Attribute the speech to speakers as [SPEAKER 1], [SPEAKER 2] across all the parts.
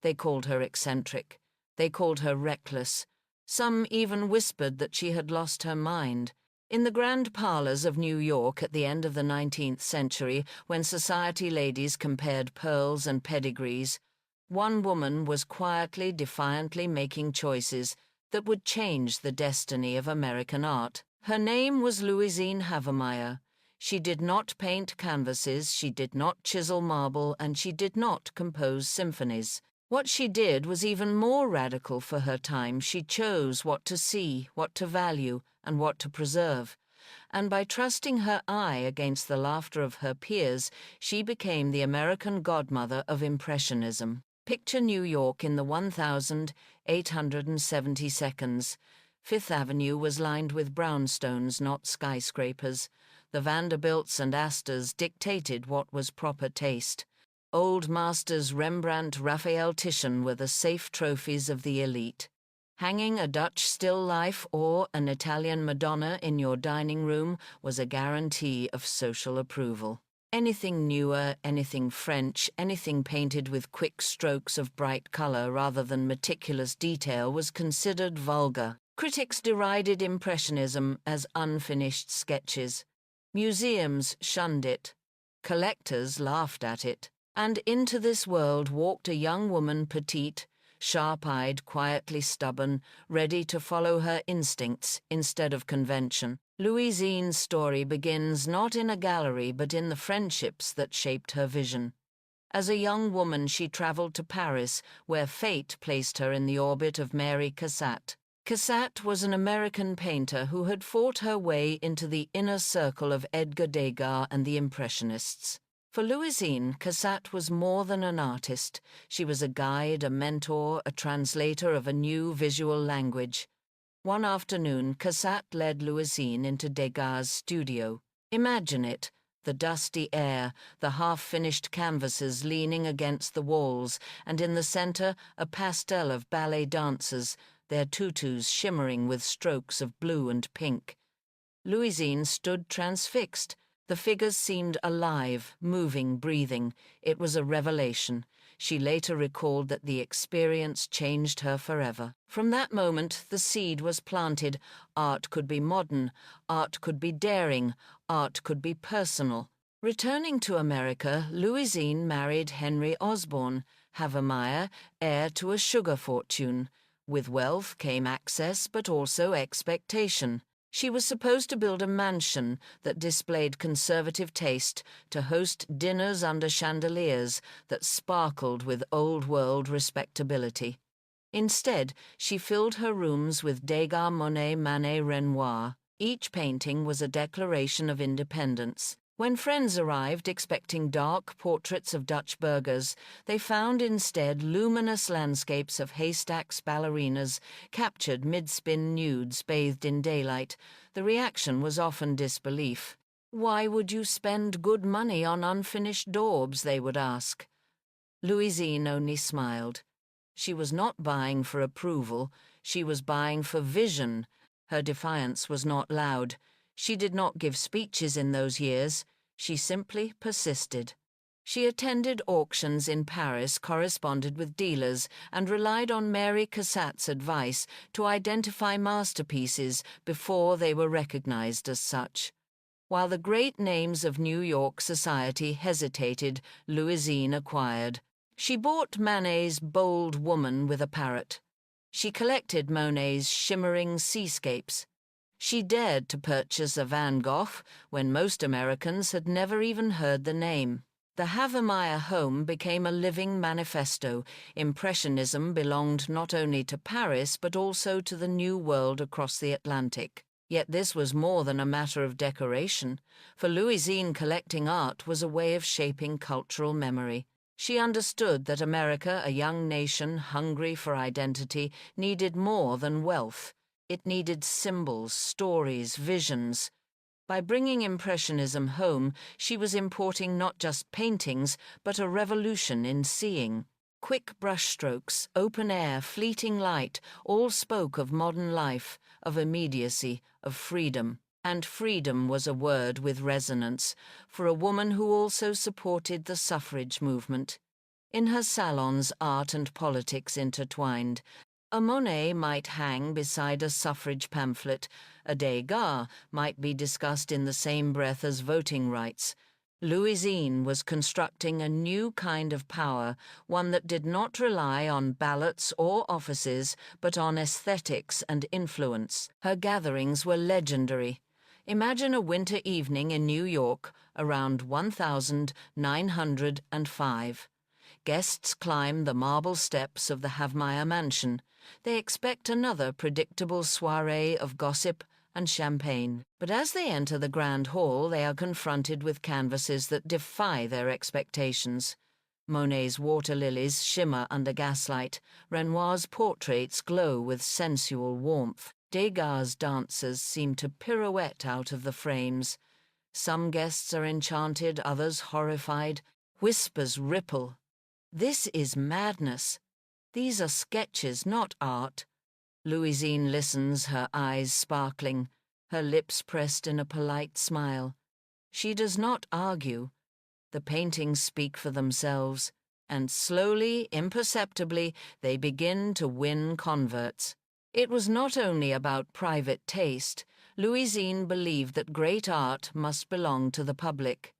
[SPEAKER 1] They called her eccentric. They called her reckless. Some even whispered that she had lost her mind. In the grand parlors of New York at the end of the 19th century, when society ladies compared pearls and pedigrees, one woman was quietly, defiantly making choices that would change the destiny of American art. Her name was Louisine Havemeyer. She did not paint canvases, she did not chisel marble, and she did not compose symphonies. What she did was even more radical for her time. She chose what to see, what to value, and what to preserve. And by trusting her eye against the laughter of her peers, she became the American godmother of Impressionism. Picture New York in the 1,870 seconds. Fifth Avenue was lined with brownstones, not skyscrapers. The Vanderbilts and Astors dictated what was proper taste. Old masters Rembrandt, Raphael, Titian were the safe trophies of the elite. Hanging a Dutch still life or an Italian Madonna in your dining room was a guarantee of social approval. Anything newer, anything French, anything painted with quick strokes of bright color rather than meticulous detail was considered vulgar. Critics derided Impressionism as unfinished sketches. Museums shunned it. Collectors laughed at it. And into this world walked a young woman, petite, sharp-eyed, quietly stubborn, ready to follow her instincts instead of convention. Louisine's story begins not in a gallery but in the friendships that shaped her vision. As a young woman, she traveled to Paris, where fate placed her in the orbit of Mary Cassatt. Cassatt was an American painter who had fought her way into the inner circle of Edgar Degas and the Impressionists. For Louisine, Cassatt was more than an artist. She was a guide, a mentor, a translator of a new visual language. One afternoon, Cassatt led Louisine into Degas' studio. Imagine it, the dusty air, the half-finished canvases leaning against the walls, and in the center a pastel of ballet dancers, their tutus shimmering with strokes of blue and pink. Louisine stood transfixed. The figures seemed alive, moving, breathing. It was a revelation. She later recalled that the experience changed her forever. From that moment, the seed was planted. Art could be modern, art could be daring, art could be personal. Returning to America, Louisine married Henry Osborne Havemeyer, heir to a sugar fortune. With wealth came access, but also expectation. She was supposed to build a mansion that displayed conservative taste, to host dinners under chandeliers that sparkled with old-world respectability. Instead, she filled her rooms with Degas, Monet, Manet, Renoir. Each painting was a declaration of independence. When friends arrived expecting dark portraits of Dutch burghers, they found instead luminous landscapes of haystacks, ballerinas, captured mid-spin nudes bathed in daylight. The reaction was often disbelief. Why would you spend good money on unfinished daubs, they would ask. Louisine only smiled. She was not buying for approval, she was buying for vision. Her defiance was not loud. She did not give speeches in those years. She simply persisted. She attended auctions in Paris, corresponded with dealers, and relied on Mary Cassatt's advice to identify masterpieces before they were recognized as such. While the great names of New York society hesitated, Louisine acquired. She bought Manet's Bold Woman with a Parrot. She collected Monet's shimmering seascapes. She dared to purchase a Van Gogh when most Americans had never even heard the name. The Havemeyer home became a living manifesto. Impressionism belonged not only to Paris but also to the New World across the Atlantic. Yet this was more than a matter of decoration. For Louisine, collecting art was a way of shaping cultural memory. She understood that America, a young nation hungry for identity, needed more than wealth. It needed symbols, stories, visions. By bringing Impressionism home, she was importing not just paintings, but a revolution in seeing. Quick brushstrokes, open air, fleeting light, all spoke of modern life, of immediacy, of freedom. And freedom was a word with resonance, for a woman who also supported the suffrage movement. In her salons, art and politics intertwined. A Monet might hang beside a suffrage pamphlet. A Degas might be discussed in the same breath as voting rights. Louisine was constructing a new kind of power, one that did not rely on ballots or offices, but on aesthetics and influence. Her gatherings were legendary. Imagine a winter evening in New York around 1905. Guests climb the marble steps of the Havemeyer mansion. They expect another predictable soirée of gossip and champagne. But as they enter the grand hall, they are confronted with canvases that defy their expectations. Monet's water lilies shimmer under gaslight. Renoir's portraits glow with sensual warmth. Degas' dancers seem to pirouette out of the frames. Some guests are enchanted, others horrified. Whispers ripple. This is madness. These are sketches, not art. Louisine listens, her eyes sparkling, her lips pressed in a polite smile. She does not argue. The paintings speak for themselves, and slowly, imperceptibly, they begin to win converts. It was not only about private taste. Louisine believed that great art must belong to the public.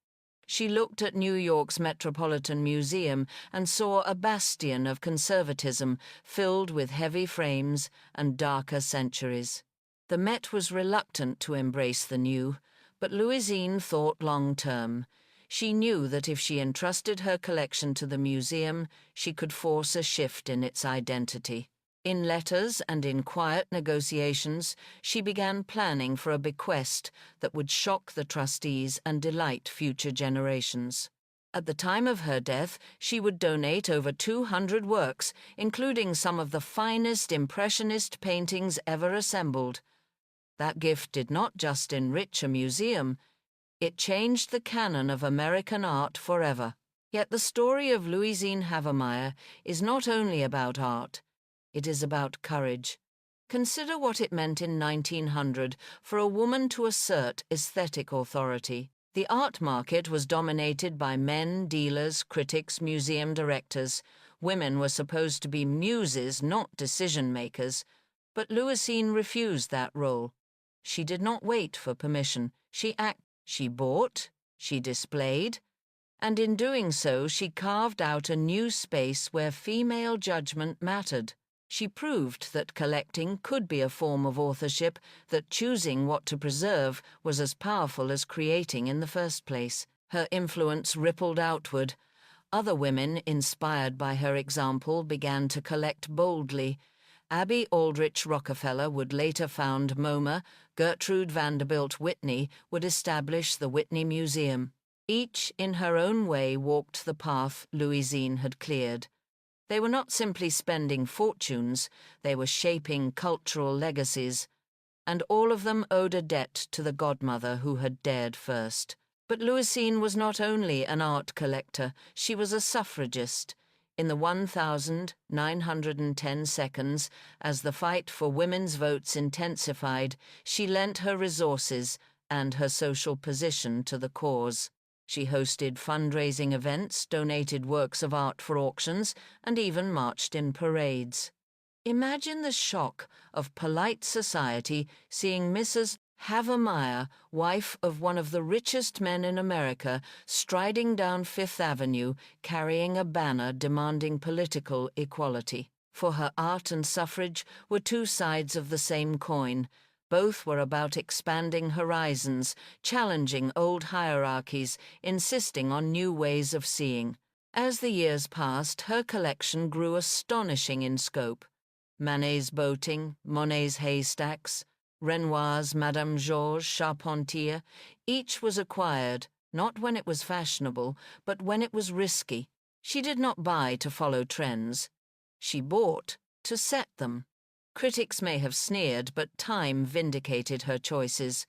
[SPEAKER 1] She looked at New York's Metropolitan Museum and saw a bastion of conservatism filled with heavy frames and darker centuries. The Met was reluctant to embrace the new, but Louisine thought long-term. She knew that if she entrusted her collection to the museum, she could force a shift in its identity. In letters and in quiet negotiations, she began planning for a bequest that would shock the trustees and delight future generations. At the time of her death, she would donate over 200 works, including some of the finest Impressionist paintings ever assembled. That gift did not just enrich a museum, it changed the canon of American art forever. Yet the story of Louisine Havemeyer is not only about art. It is about courage. Consider what it meant in 1900 for a woman to assert aesthetic authority. The art market was dominated by men, dealers, critics, museum directors. Women were supposed to be muses, not decision-makers. But Louisine refused that role. She did not wait for permission. She bought, she displayed, and in doing so she carved out a new space where female judgment mattered. She proved that collecting could be a form of authorship, that choosing what to preserve was as powerful as creating in the first place. Her influence rippled outward. Other women, inspired by her example, began to collect boldly. Abby Aldrich Rockefeller would later found MoMA. Gertrude Vanderbilt Whitney would establish the Whitney Museum. Each, in her own way, walked the path Louisine had cleared. They were not simply spending fortunes, they were shaping cultural legacies, and all of them owed a debt to the godmother who had dared first. But Louisine was not only an art collector, she was a suffragist. In the 1,910 seconds, as the fight for women's votes intensified, she lent her resources and her social position to the cause. She hosted fundraising events, donated works of art for auctions, and even marched in parades. Imagine the shock of polite society seeing Mrs. Havemeyer, wife of one of the richest men in America, striding down Fifth Avenue, carrying a banner demanding political equality. For her art and suffrage were two sides of the same coin. Both were about expanding horizons, challenging old hierarchies, insisting on new ways of seeing. As the years passed, her collection grew astonishing in scope. Manet's boating, Monet's haystacks, Renoir's Madame Georges, Charpentier, each was acquired, not when it was fashionable, but when it was risky. She did not buy to follow trends. She bought to set them. Critics may have sneered, but time vindicated her choices.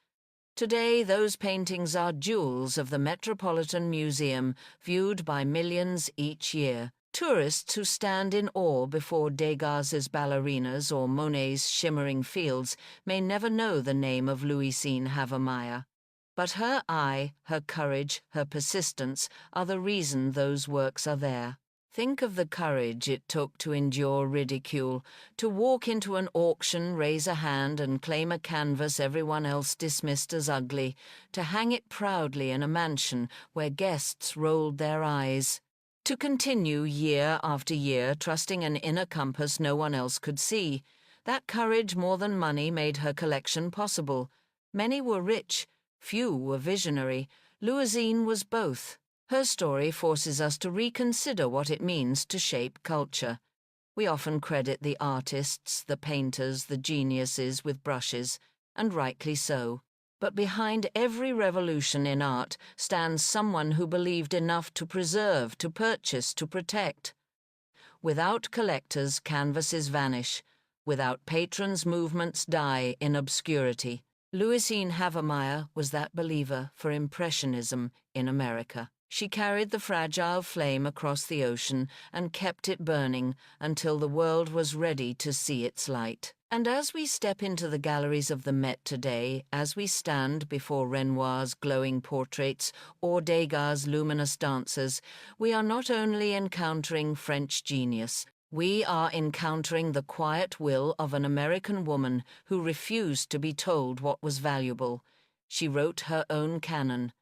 [SPEAKER 1] Today, those paintings are jewels of the Metropolitan Museum, viewed by millions each year. Tourists who stand in awe before Degas's ballerinas or Monet's shimmering fields may never know the name of Louisine Havemeyer. But her eye, her courage, her persistence are the reason those works are there. Think of the courage it took to endure ridicule, to walk into an auction, raise a hand and claim a canvas everyone else dismissed as ugly, to hang it proudly in a mansion where guests rolled their eyes, to continue year after year trusting an inner compass no one else could see. That courage more than money made her collection possible. Many were rich, few were visionary. Louisine was both. Her story forces us to reconsider what it means to shape culture. We often credit the artists, the painters, the geniuses with brushes, and rightly so. But behind every revolution in art stands someone who believed enough to preserve, to purchase, to protect. Without collectors, canvases vanish. Without patrons, movements die in obscurity. Louisine Havemeyer was that believer for Impressionism in America. She carried the fragile flame across the ocean and kept it burning until the world was ready to see its light. And as we step into the galleries of the Met today, as we stand before Renoir's glowing portraits or Degas' luminous dancers, we are not only encountering French genius, we are encountering the quiet will of an American woman who refused to be told what was valuable. She wrote her own canon.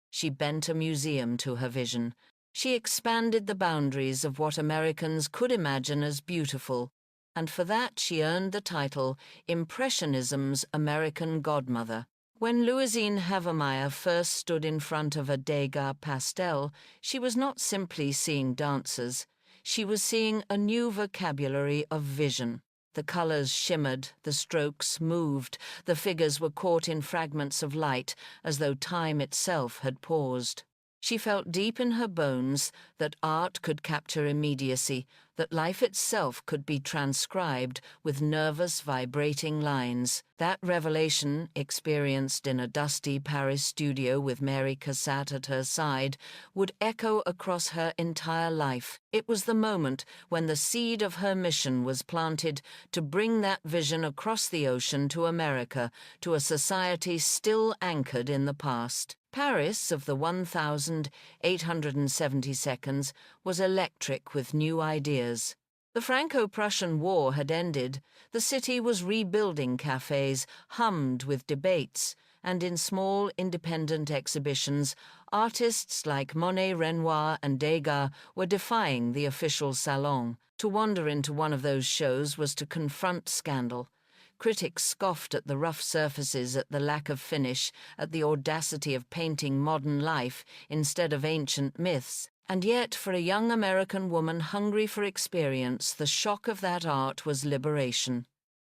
[SPEAKER 1] She bent a museum to her vision. She expanded the boundaries of what Americans could imagine as beautiful, and for that she earned the title Impressionism's American Godmother. When Louisine Havemeyer first stood in front of a Degas pastel, she was not simply seeing dancers. She was seeing a new vocabulary of vision. The colors shimmered, the strokes moved, the figures were caught in fragments of light, as though time itself had paused. She felt deep in her bones that art could capture immediacy, that life itself could be transcribed with nervous, vibrating lines. That revelation, experienced in a dusty Paris studio with Mary Cassatt at her side, would echo across her entire life. It was the moment when the seed of her mission was planted to bring that vision across the ocean to America, to a society still anchored in the past. Paris of the 1,870 seconds was electric with new ideas. The Franco-Prussian War had ended. The city was rebuilding cafes, hummed with debates, and in small independent exhibitions, artists like Monet, Renoir, and Degas were defying the official salon. To wander into one of those shows was to confront scandal. Critics scoffed at the rough surfaces, at the lack of finish, at the audacity of painting modern life instead of ancient myths. And yet, for a young American woman hungry for experience, the shock of that art was liberation.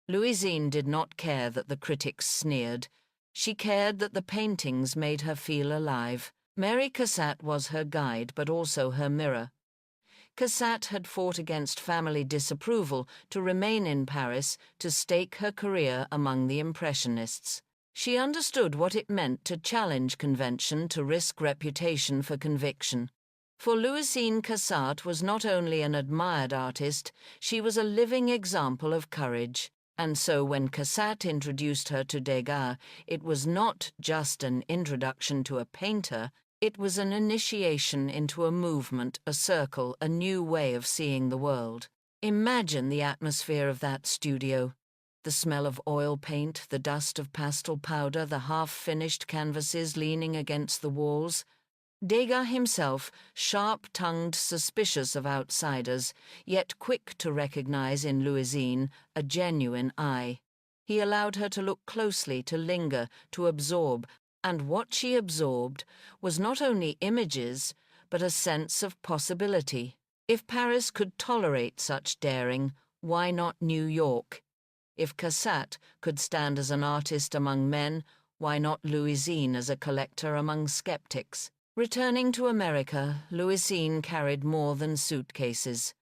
[SPEAKER 1] Louisine did not care that the critics sneered. She cared that the paintings made her feel alive. Mary Cassatt was her guide, but also her mirror. Cassatt had fought against family disapproval to remain in Paris, to stake her career among the Impressionists. She understood what it meant to challenge convention, to risk reputation for conviction. For Louisine Cassatt was not only an admired artist, she was a living example of courage. And so when Cassatt introduced her to Degas, it was not just an introduction to a painter, it was an initiation into a movement, a circle, a new way of seeing the world. Imagine the atmosphere of that studio. The smell of oil paint, the dust of pastel powder, the half-finished canvases leaning against the walls. Degas himself, sharp-tongued, suspicious of outsiders, yet quick to recognize in Louisine a genuine eye. He allowed her to look closely, to linger, to absorb, and what she absorbed was not only images, but a sense of possibility. If Paris could tolerate such daring, why not New York? If Cassatt could stand as an artist among men, why not Louisine as a collector among skeptics? Returning to America, Louisine carried more than suitcases.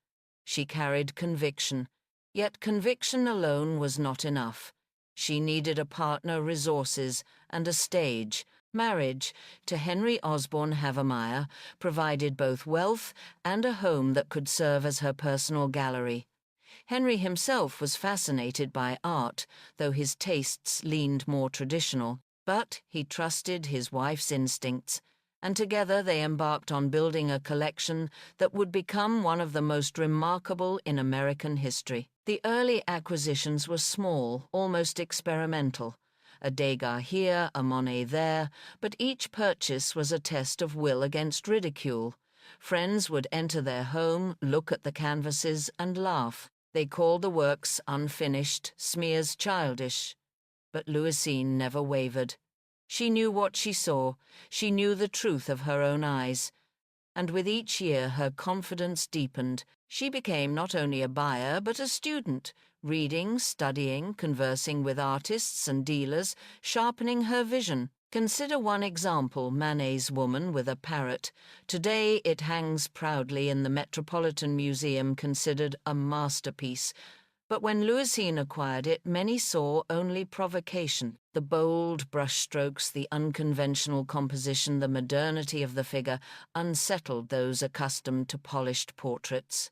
[SPEAKER 1] She carried conviction, yet conviction alone was not enough. She needed a partner, resources, and a stage. Marriage to Henry Osborne Havemeyer provided both wealth and a home that could serve as her personal gallery. Henry himself was fascinated by art, though his tastes leaned more traditional. But he trusted his wife's instincts, and together they embarked on building a collection that would become one of the most remarkable in American history. The early acquisitions were small, almost experimental. A Degas here, a Monet there, but each purchase was a test of will against ridicule. Friends would enter their home, look at the canvases, and laugh. They called the works unfinished, smears childish. But Louisine never wavered. She knew what she saw, she knew the truth of her own eyes, and with each year her confidence deepened. She became not only a buyer but a student, reading, studying, conversing with artists and dealers, sharpening her vision. Consider one example, Manet's Woman with a Parrot. Today it hangs proudly in the Metropolitan Museum, considered a masterpiece. But when Louisine acquired it, many saw only provocation. The bold brushstrokes, the unconventional composition, the modernity of the figure unsettled those accustomed to polished portraits.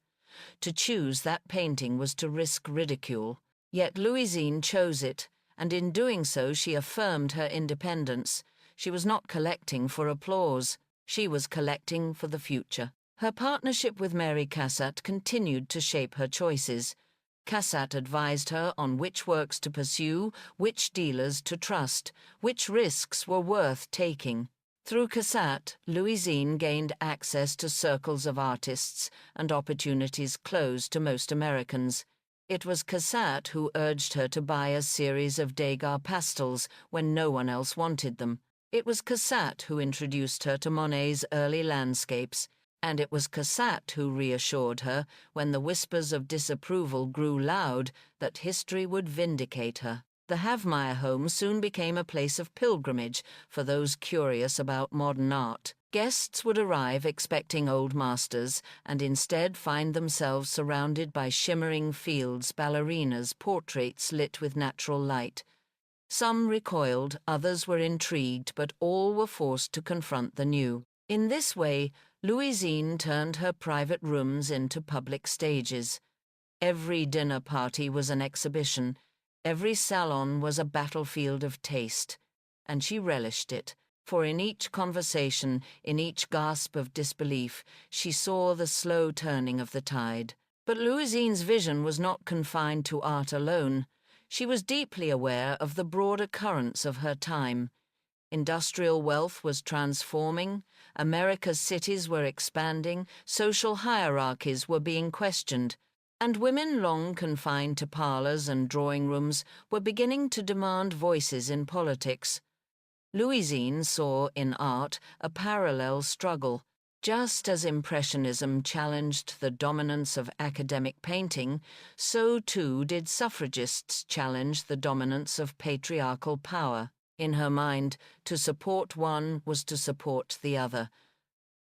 [SPEAKER 1] To choose that painting was to risk ridicule. Yet Louisine chose it, and in doing so she affirmed her independence. She was not collecting for applause. She was collecting for the future. Her partnership with Mary Cassatt continued to shape her choices. Cassatt advised her on which works to pursue, which dealers to trust, which risks were worth taking. Through Cassatt, Louisine gained access to circles of artists and opportunities closed to most Americans. It was Cassatt who urged her to buy a series of Degas pastels when no one else wanted them. It was Cassatt who introduced her to Monet's early landscapes. And it was Cassatt who reassured her, when the whispers of disapproval grew loud, that history would vindicate her. The Havemeyer home soon became a place of pilgrimage for those curious about modern art. Guests would arrive expecting old masters, and instead find themselves surrounded by shimmering fields, ballerinas, portraits lit with natural light. Some recoiled, others were intrigued, but all were forced to confront the new. In this way, Louisine turned her private rooms into public stages. Every dinner party was an exhibition, every salon was a battlefield of taste, and she relished it, for in each conversation, in each gasp of disbelief, she saw the slow turning of the tide. But Louisine's vision was not confined to art alone. She was deeply aware of the broader currents of her time. Industrial wealth was transforming, America's cities were expanding, social hierarchies were being questioned, and women long confined to parlors and drawing rooms were beginning to demand voices in politics. Louisine saw in art a parallel struggle. Just as Impressionism challenged the dominance of academic painting, so too did suffragists challenge the dominance of patriarchal power. In her mind, to support one was to support the other.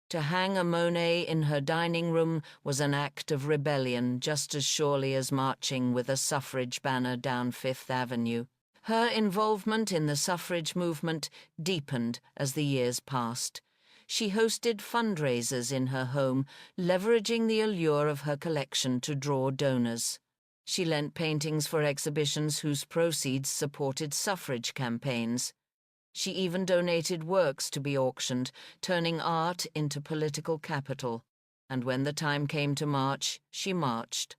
[SPEAKER 1] To hang a Monet in her dining room was an act of rebellion just as surely as marching with a suffrage banner down Fifth Avenue. Her involvement in the suffrage movement deepened as the years passed. She hosted fundraisers in her home, leveraging the allure of her collection to draw donors. She lent paintings for exhibitions whose proceeds supported suffrage campaigns. She even donated works to be auctioned, turning art into political capital. And when the time came to march, she marched.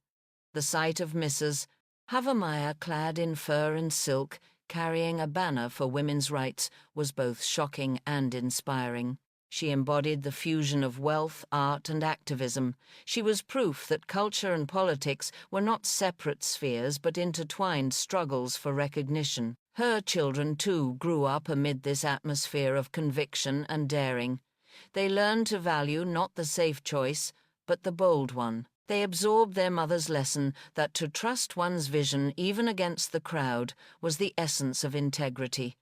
[SPEAKER 1] The sight of Mrs. Havemeyer clad in fur and silk, carrying a banner for women's rights, was both shocking and inspiring. She embodied the fusion of wealth, art, and activism. She was proof that culture and politics were not separate spheres but intertwined struggles for recognition. Her children, too, grew up amid this atmosphere of conviction and daring. They learned to value not the safe choice, but the bold one. They absorbed their mother's lesson that to trust one's vision, even against the crowd, was the essence of integrity.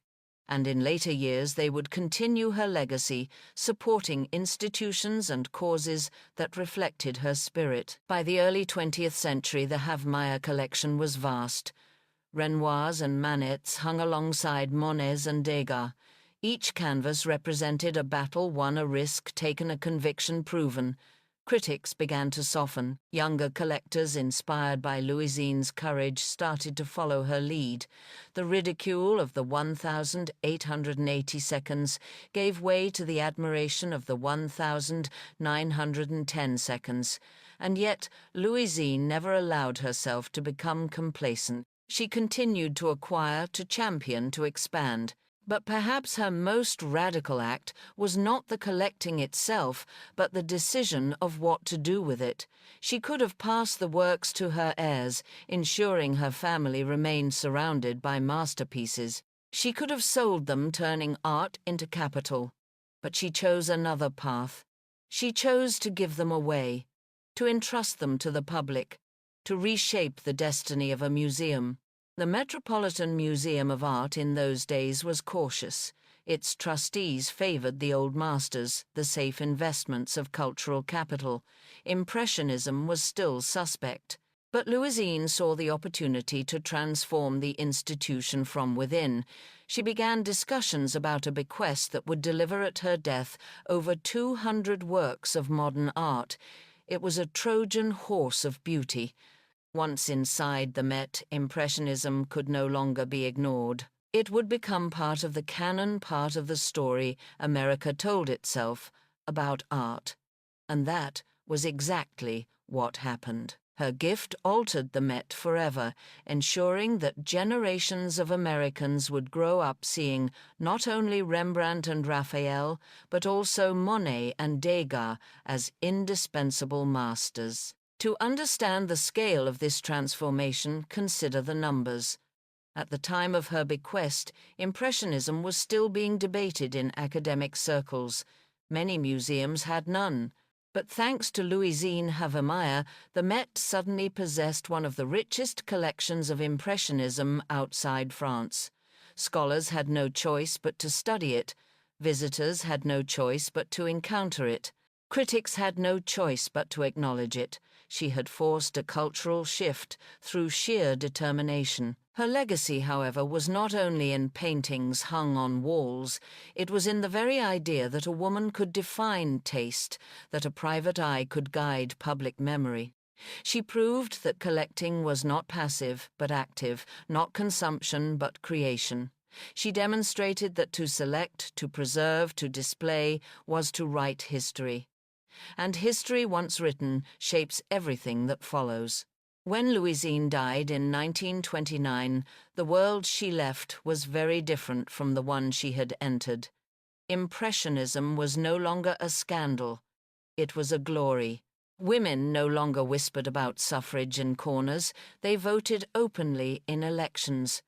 [SPEAKER 1] And in later years they would continue her legacy, supporting institutions and causes that reflected her spirit. By the early 20th century, the Havemeyer collection was vast. Renoirs and Manets hung alongside Monets and Degas. Each canvas represented a battle won, a risk taken, a conviction proven. Critics began to soften. Younger collectors, inspired by Louisine's courage, started to follow her lead. The ridicule of the 1,880 seconds gave way to the admiration of the 1,910 seconds. And yet, Louisine never allowed herself to become complacent. She continued to acquire, to champion, to expand. But perhaps her most radical act was not the collecting itself, but the decision of what to do with it. She could have passed the works to her heirs, ensuring her family remained surrounded by masterpieces. She could have sold them, turning art into capital. But she chose another path. She chose to give them away, to entrust them to the public, to reshape the destiny of a museum. The Metropolitan Museum of Art in those days was cautious. Its trustees favored the old masters, the safe investments of cultural capital. Impressionism was still suspect. But Louisine saw the opportunity to transform the institution from within. She began discussions about a bequest that would deliver at her death over 200 works of modern art. It was a Trojan horse of beauty. Once inside the Met, Impressionism could no longer be ignored. It would become part of the canon, part of the story America told itself about art. And that was exactly what happened. Her gift altered the Met forever, ensuring that generations of Americans would grow up seeing not only Rembrandt and Raphael, but also Monet and Degas as indispensable masters. To understand the scale of this transformation, consider the numbers. At the time of her bequest, Impressionism was still being debated in academic circles. Many museums had none. But thanks to Louisine Havemeyer, the Met suddenly possessed one of the richest collections of Impressionism outside France. Scholars had no choice but to study it. Visitors had no choice but to encounter it. Critics had no choice but to acknowledge it. She had forced a cultural shift through sheer determination. Her legacy, however, was not only in paintings hung on walls. It was in the very idea that a woman could define taste, that a private eye could guide public memory. She proved that collecting was not passive but active, not consumption but creation. She demonstrated that to select, to preserve, to display was to write history. And history, once written, shapes everything that follows. When Louisine died in 1929, the world she left was very different from the one she had entered. Impressionism was no longer a scandal. It was a glory. Women no longer whispered about suffrage in corners. They voted openly in elections.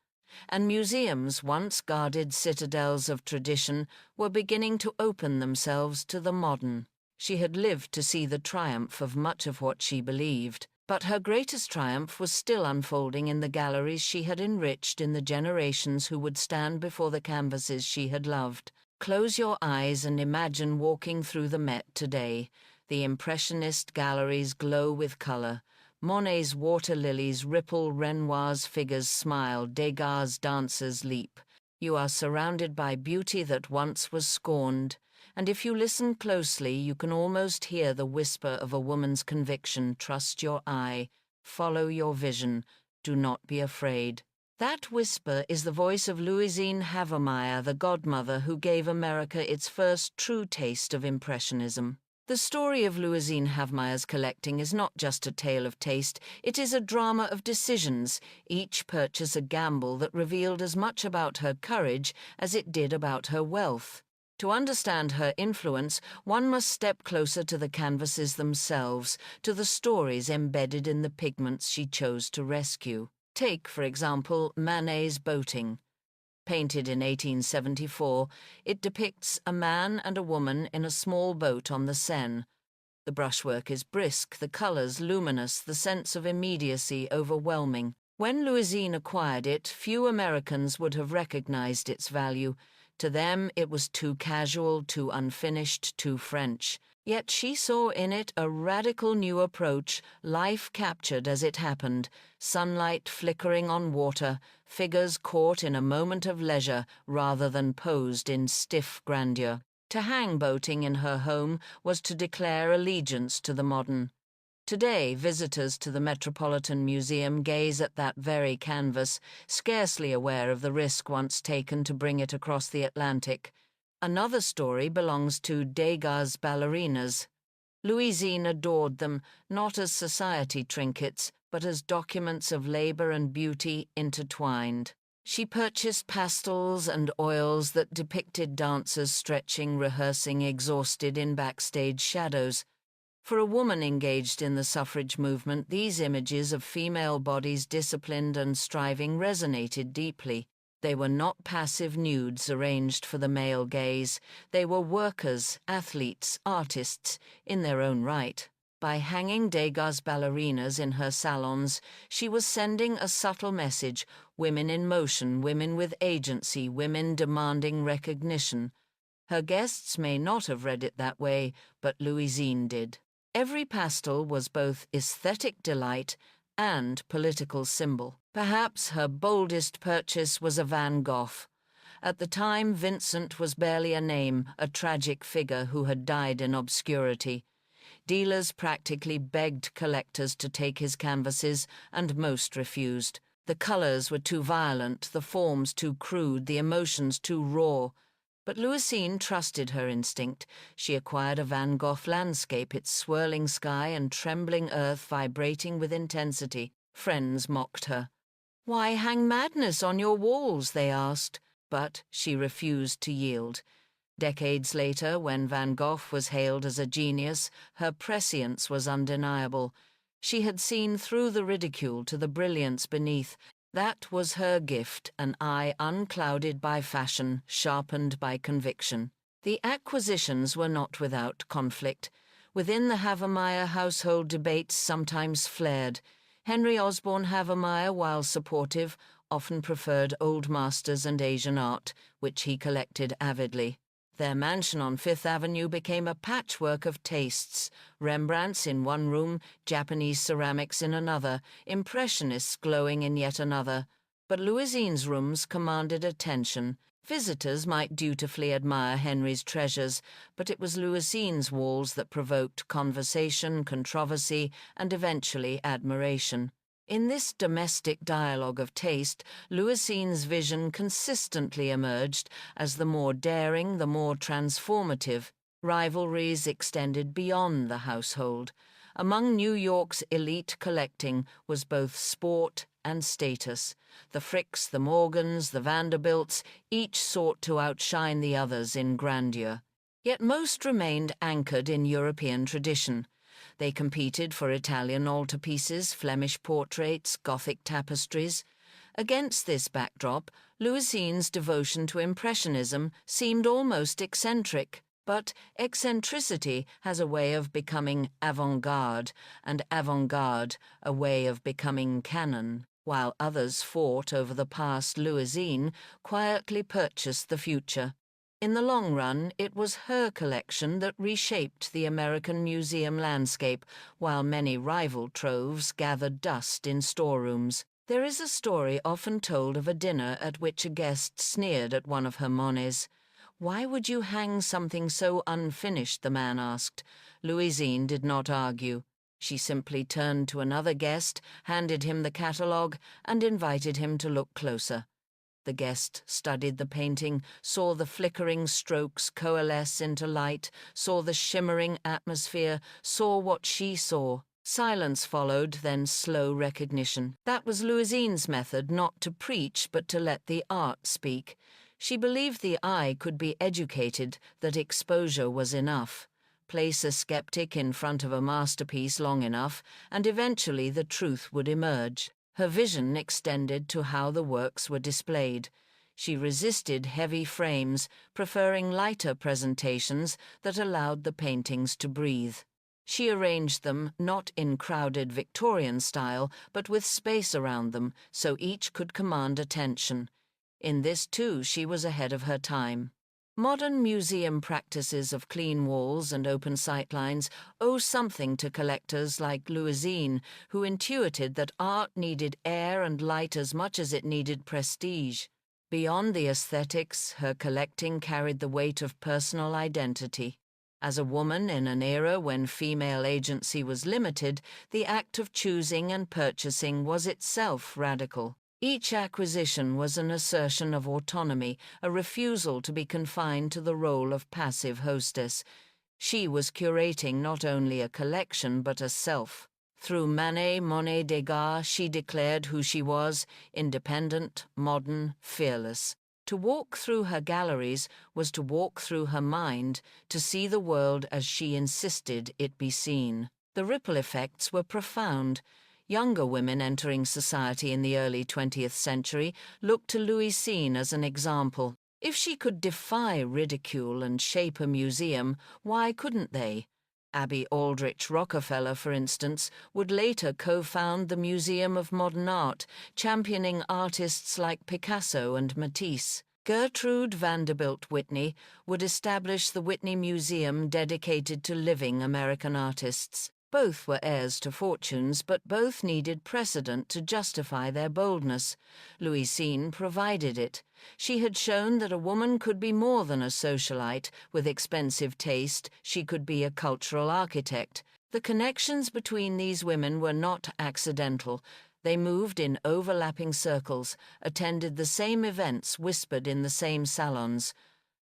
[SPEAKER 1] And museums, once guarded citadels of tradition, were beginning to open themselves to the modern. She had lived to see the triumph of much of what she believed, but her greatest triumph was still unfolding in the galleries she had enriched in the generations who would stand before the canvases she had loved. Close your eyes and imagine walking through the Met today. The Impressionist galleries glow with color. Monet's water lilies ripple, Renoir's figures smile, Degas' dancers leap. You are surrounded by beauty that once was scorned. And if you listen closely, you can almost hear the whisper of a woman's conviction. Trust your eye. Follow your vision. Do not be afraid. That whisper is the voice of Louisine Havemeyer, the godmother who gave America its first true taste of Impressionism. The story of Louisine Havemeyer's collecting is not just a tale of taste, it is a drama of decisions, each purchase a gamble that revealed as much about her courage as it did about her wealth. To understand her influence, one must step closer to the canvases themselves, to the stories embedded in the pigments she chose to rescue. Take, for example, Manet's Boating. Painted in 1874, it depicts a man and a woman in a small boat on the Seine. The brushwork is brisk, the colors luminous, the sense of immediacy overwhelming. When Louisine acquired it, few Americans would have recognized its value. To them, it was too casual, too unfinished, too French. Yet she saw in it a radical new approach, life captured as it happened, sunlight flickering on water, figures caught in a moment of leisure rather than posed in stiff grandeur. To hang boating in her home was to declare allegiance to the modern. Today, visitors to the Metropolitan Museum gaze at that very canvas, scarcely aware of the risk once taken to bring it across the Atlantic. Another story belongs to Degas' ballerinas. Louisine adored them, not as society trinkets, but as documents of labor and beauty intertwined. She purchased pastels and oils that depicted dancers stretching, rehearsing, exhausted in backstage shadows. For a woman engaged in the suffrage movement, these images of female bodies disciplined and striving resonated deeply. They were not passive nudes arranged for the male gaze. They were workers, athletes, artists, in their own right. By hanging Degas' ballerinas in her salons, she was sending a subtle message: women in motion, women with agency, women demanding recognition. Her guests may not have read it that way, but Louisine did. Every pastel was both aesthetic delight and political symbol. Perhaps her boldest purchase was a Van Gogh. At the time, Vincent was barely a name, a tragic figure who had died in obscurity. Dealers practically begged collectors to take his canvases, and most refused. The colors were too violent, the forms too crude, the emotions too raw. But Louisine trusted her instinct. She acquired a Van Gogh landscape, its swirling sky and trembling earth vibrating with intensity. Friends mocked her. "Why hang madness on your walls?" they asked. But she refused to yield. Decades later, when Van Gogh was hailed as a genius, her prescience was undeniable. She had seen through the ridicule to the brilliance beneath. That was her gift, an eye unclouded by fashion, sharpened by conviction. The acquisitions were not without conflict. Within the Havemeyer household, debates sometimes flared. Henry Osborne Havemeyer, while supportive, often preferred old masters and Asian art, which he collected avidly. Their mansion on Fifth Avenue became a patchwork of tastes: Rembrandts in one room, Japanese ceramics in another, Impressionists glowing in yet another. But Louisine's rooms commanded attention. Visitors might dutifully admire Henry's treasures, but it was Louisine's walls that provoked conversation, controversy, and eventually admiration. In this domestic dialogue of taste, Louisine's vision consistently emerged as the more daring, the more transformative. Rivalries extended beyond the household. Among New York's elite collecting was both sport and status. The Fricks, the Morgans, the Vanderbilts, each sought to outshine the others in grandeur. Yet most remained anchored in European tradition. They competed for Italian altarpieces, Flemish portraits, Gothic tapestries. Against this backdrop, Louisine's devotion to Impressionism seemed almost eccentric. But eccentricity has a way of becoming avant-garde, and avant-garde a way of becoming canon. While others fought over the past, Louisine quietly purchased the future. In the long run, it was her collection that reshaped the American museum landscape, while many rival troves gathered dust in storerooms. There is a story often told of a dinner at which a guest sneered at one of her Monets. "Why would you hang something so unfinished?" the man asked. Louisine did not argue. She simply turned to another guest, handed him the catalogue, and invited him to look closer. The guest studied the painting, saw the flickering strokes coalesce into light, saw the shimmering atmosphere, saw what she saw. Silence followed, then slow recognition. That was Louisine's method, not to preach, but to let the art speak. She believed the eye could be educated, that exposure was enough. Place a skeptic in front of a masterpiece long enough, and eventually the truth would emerge. Her vision extended to how the works were displayed. She resisted heavy frames, preferring lighter presentations that allowed the paintings to breathe. She arranged them not in crowded Victorian style, but with space around them, so each could command attention. In this, too, she was ahead of her time. Modern museum practices of clean walls and open sightlines owe something to collectors like Louisine, who intuited that art needed air and light as much as it needed prestige. Beyond the aesthetics, her collecting carried the weight of personal identity. As a woman in an era when female agency was limited, the act of choosing and purchasing was itself radical. Each acquisition was an assertion of autonomy, a refusal to be confined to the role of passive hostess. She was curating not only a collection but a self. Through Manet, Monet, Degas, she declared who she was: independent, modern, fearless. To walk through her galleries was to walk through her mind, to see the world as she insisted it be seen. The ripple effects were profound. Younger women entering society in the early 20th century looked to Louisine as an example. If she could defy ridicule and shape a museum, why couldn't they? Abby Aldrich Rockefeller, for instance, would later co-found the Museum of Modern Art, championing artists like Picasso and Matisse. Gertrude Vanderbilt Whitney would establish the Whitney Museum dedicated to living American artists. Both were heirs to fortunes, but both needed precedent to justify their boldness. Louisine provided it. She had shown that a woman could be more than a socialite. With expensive taste, she could be a cultural architect. The connections between these women were not accidental. They moved in overlapping circles, attended the same events, whispered in the same salons.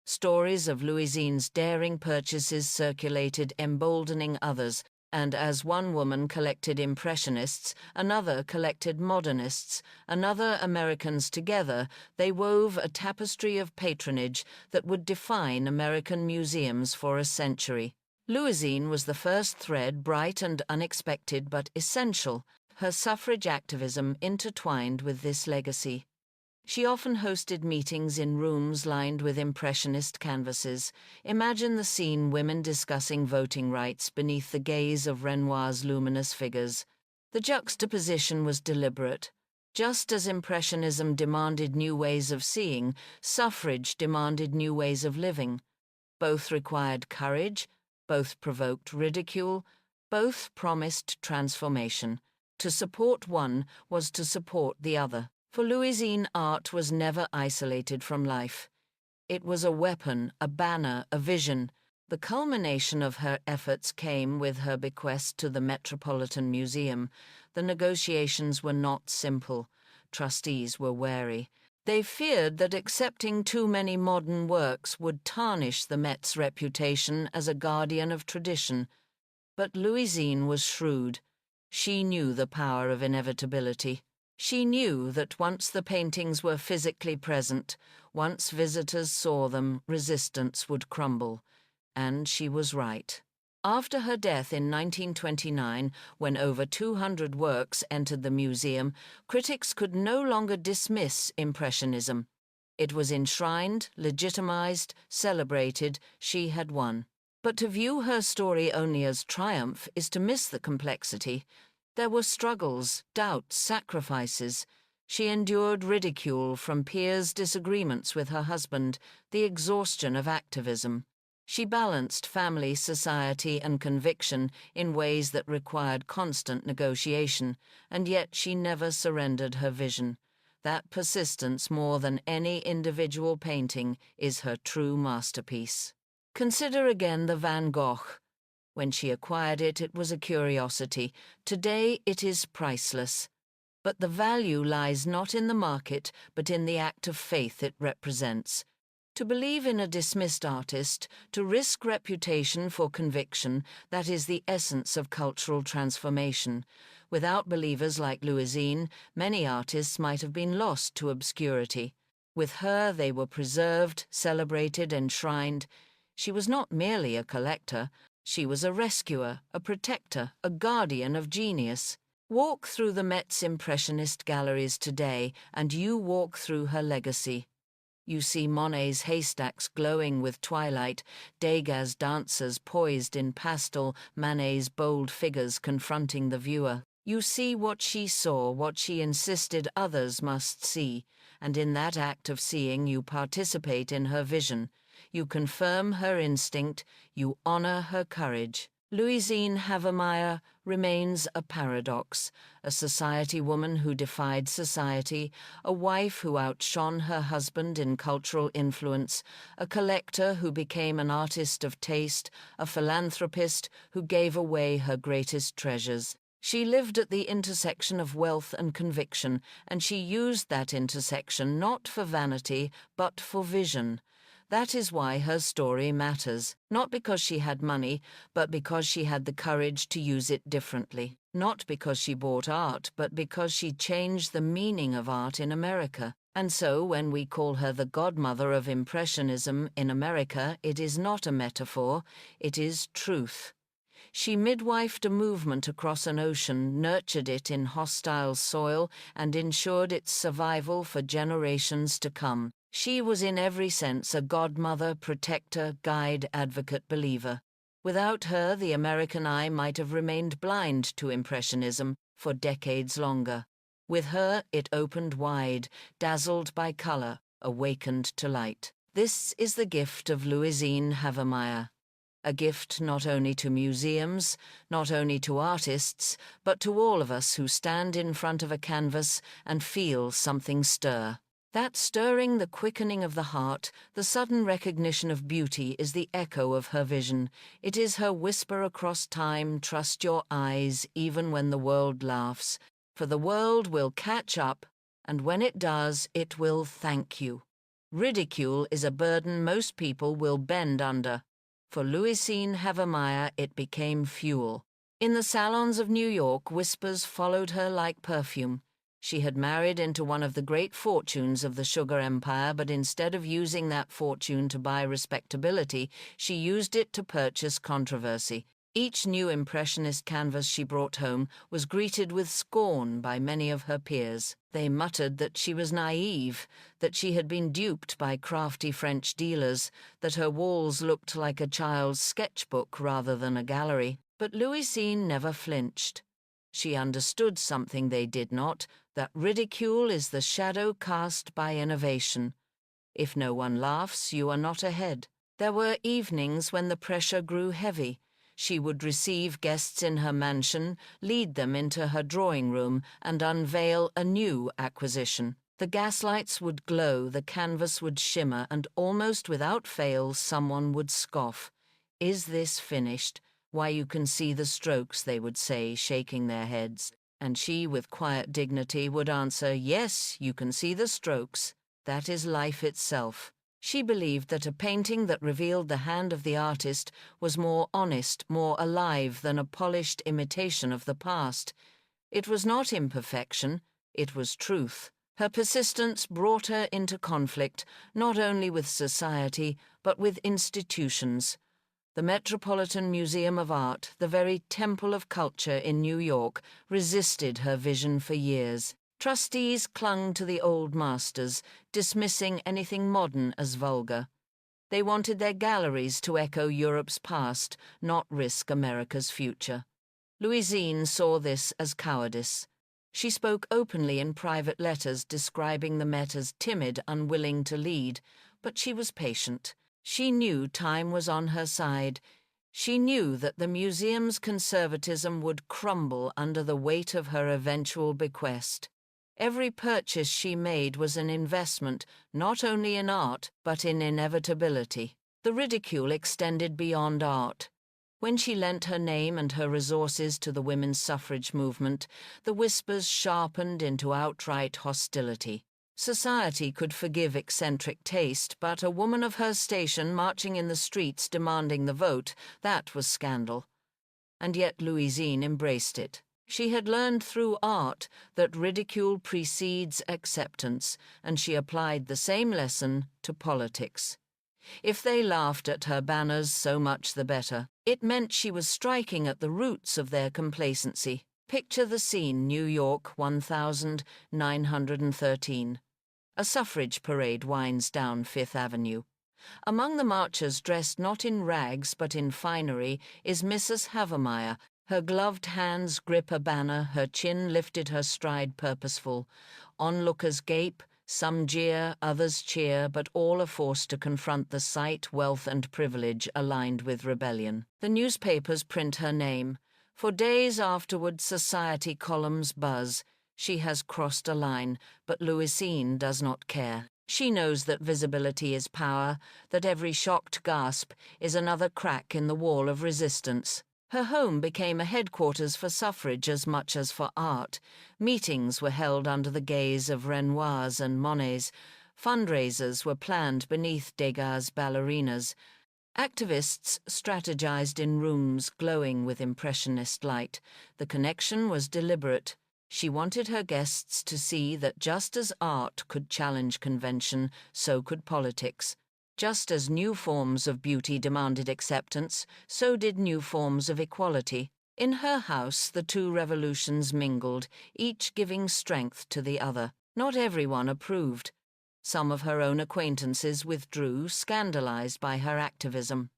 [SPEAKER 1] Stories of Louisine's daring purchases circulated, emboldening others. And as one woman collected Impressionists, another collected Modernists, another Americans together, they wove a tapestry of patronage that would define American museums for a century. Louisine was the first thread, bright and unexpected but essential. Her suffrage activism intertwined with this legacy. She often hosted meetings in rooms lined with Impressionist canvases. Imagine the scene: women discussing voting rights beneath the gaze of Renoir's luminous figures. The juxtaposition was deliberate. Just as Impressionism demanded new ways of seeing, suffrage demanded new ways of living. Both required courage, both provoked ridicule, both promised transformation. To support one was to support the other. For Louisine, art was never isolated from life. It was a weapon, a banner, a vision. The culmination of her efforts came with her bequest to the Metropolitan Museum. The negotiations were not simple. Trustees were wary. They feared that accepting too many modern works would tarnish the Met's reputation as a guardian of tradition. But Louisine was shrewd. She knew the power of inevitability. She knew that once the paintings were physically present, once visitors saw them, resistance would crumble. And she was right. After her death in 1929, when over 200 works entered the museum, critics could no longer dismiss Impressionism. It was enshrined, legitimized, celebrated. She had won. But to view her story only as triumph is to miss the complexity. There were struggles, doubts, sacrifices. She endured ridicule from peers, disagreements with her husband, the exhaustion of activism. She balanced family, society, and conviction in ways that required constant negotiation, and yet she never surrendered her vision. That persistence, more than any individual painting, is her true masterpiece. Consider again the Van Gogh. When she acquired it, it was a curiosity. Today, it is priceless. But the value lies not in the market, but in the act of faith it represents. To believe in a dismissed artist, to risk reputation for conviction, that is the essence of cultural transformation. Without believers like Louisine, many artists might have been lost to obscurity. With her, they were preserved, celebrated, enshrined. She was not merely a collector. She was a rescuer, a protector, a guardian of genius. Walk through the Met's Impressionist galleries today, and you walk through her legacy. You see Monet's haystacks glowing with twilight, Degas' dancers poised in pastel, Manet's bold figures confronting the viewer. You see what she saw, what she insisted others must see, and in that act of seeing you participate in her vision. You confirm her instinct, you honor her courage. Louisine Havemeyer remains a paradox, a society woman who defied society, a wife who outshone her husband in cultural influence, a collector who became an artist of taste, a philanthropist who gave away her greatest treasures. She lived at the intersection of wealth and conviction, and she used that intersection not for vanity, but for vision. That is why her story matters, not because she had money, but because she had the courage to use it differently. Not because she bought art, but because she changed the meaning of art in America. And so, when we call her the godmother of Impressionism in America, it is not a metaphor, it is truth. She midwifed a movement across an ocean, nurtured it in hostile soil, and ensured its survival for generations to come. She was in every sense a godmother, protector, guide, advocate, believer. Without her, the American eye might have remained blind to Impressionism for decades longer. With her, it opened wide, dazzled by color, awakened to light. This is the gift of Louisine Havemeyer. A gift not only to museums, not only to artists, but to all of us who stand in front of a canvas and feel something stir. That stirring, the quickening of the heart, the sudden recognition of beauty is the echo of her vision. It is her whisper across time, trust your eyes, even when the world laughs. For the world will catch up, and when it does, it will thank you. Ridicule is a burden most people will bend under. For Louisine Havemeyer, it became fuel. In the salons of New York, whispers followed her like perfume. She had married into one of the great fortunes of the sugar empire, but instead of using that fortune to buy respectability, she used it to purchase controversy. Each new Impressionist canvas she brought home was greeted with scorn by many of her peers. They muttered that she was naive, that she had been duped by crafty French dealers, that her walls looked like a child's sketchbook rather than a gallery. But Louisine never flinched. She understood something they did not, that ridicule is the shadow cast by innovation. If no one laughs, you are not ahead. There were evenings when the pressure grew heavy. She would receive guests in her mansion, lead them into her drawing room, and unveil a new acquisition. The gaslights would glow, the canvas would shimmer, and almost without fail someone would scoff. "Is this finished? Why, you can see the strokes," they would say, shaking their heads. And she, with quiet dignity, would answer, "Yes, you can see the strokes. That is life itself." She believed that a painting that revealed the hand of the artist was more honest, more alive than a polished imitation of the past. It was not imperfection, it was truth. Her persistence brought her into conflict, not only with society, but with institutions. The Metropolitan Museum of Art, the very temple of culture in New York, resisted her vision for years. Trustees clung to the old masters, dismissing anything modern as vulgar. They wanted their galleries to echo Europe's past, not risk America's future. Louisine saw this as cowardice. She spoke openly in private letters describing the Met as timid, unwilling to lead, but she was patient. She knew time was on her side. She knew that the museum's conservatism would crumble under the weight of her eventual bequest. Every purchase she made was an investment, not only in art, but in inevitability. The ridicule extended beyond art. When she lent her name and her resources to the women's suffrage movement, the whispers sharpened into outright hostility. Society could forgive eccentric taste, but a woman of her station marching in the streets demanding the vote, that was scandal. And yet Louisine embraced it. She had learned through art that ridicule precedes acceptance, and she applied the same lesson to politics. If they laughed at her banners, so much the better. It meant she was striking at the roots of their complacency. Picture the scene, New York, 1913. A suffrage parade winds down Fifth Avenue. Among the marchers, dressed not in rags but in finery, is Mrs. Havemeyer. Her gloved hands grip a banner, her chin lifted, her stride purposeful. Onlookers gape, Some jeer, others cheer, but all are forced to confront the sight, wealth, and privilege aligned with rebellion. The newspapers print her name. For days afterward, society columns buzz. She has crossed a line, but Louisine does not care. She knows that visibility is power, that every shocked gasp is another crack in the wall of resistance. Her home became a headquarters for suffrage as much as for art. Meetings were held under the gaze of Renoirs and Monets. Fundraisers were planned beneath Degas' ballerinas. Activists strategized in rooms glowing with Impressionist light. The connection was deliberate. She wanted her guests to see that just as art could challenge convention, so could politics. Just as new forms of beauty demanded acceptance, so did new forms of equality. In her house, the two revolutions mingled, each giving strength to the other. Not everyone approved. Some of her own acquaintances withdrew, scandalized by her activism.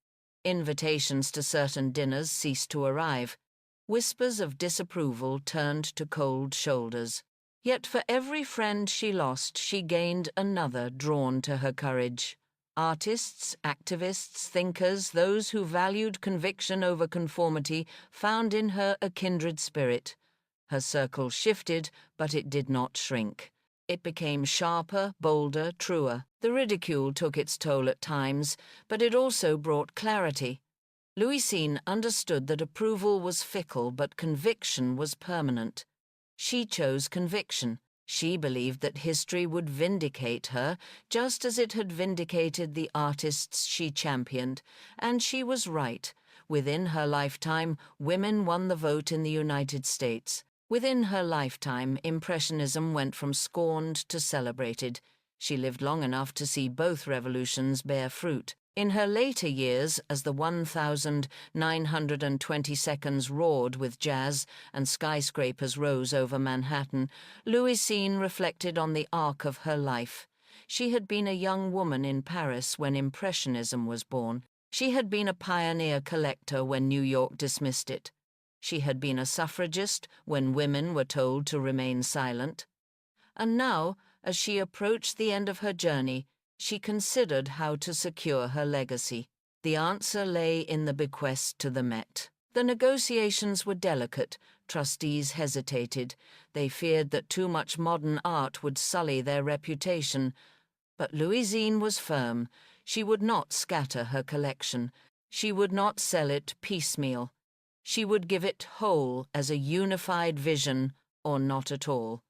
[SPEAKER 1] Invitations to certain dinners ceased to arrive. Whispers of disapproval turned to cold shoulders. Yet for every friend she lost, she gained another drawn to her courage. Artists, activists, thinkers, those who valued conviction over conformity, found in her a kindred spirit. Her circle shifted, but it did not shrink. It became sharper, bolder, truer. The ridicule took its toll at times, but it also brought clarity. Louisine understood that approval was fickle, but conviction was permanent. She chose conviction. She believed that history would vindicate her, just as it had vindicated the artists she championed, and she was right. Within her lifetime, women won the vote in the United States. Within her lifetime, Impressionism went from scorned to celebrated. She lived long enough to see both revolutions bear fruit. In her later years, as the 1,920 seconds roared with jazz and skyscrapers rose over Manhattan, Louisine reflected on the arc of her life. She had been a young woman in Paris when Impressionism was born. She had been a pioneer collector when New York dismissed it. She had been a suffragist when women were told to remain silent. And now, as she approached the end of her journey, she considered how to secure her legacy. The answer lay in the bequest to the Met. The negotiations were delicate. Trustees hesitated. They feared that too much modern art would sully their reputation. But Louisine was firm. She would not scatter her collection. She would not sell it piecemeal. She would give it whole as a unified vision, or not at all.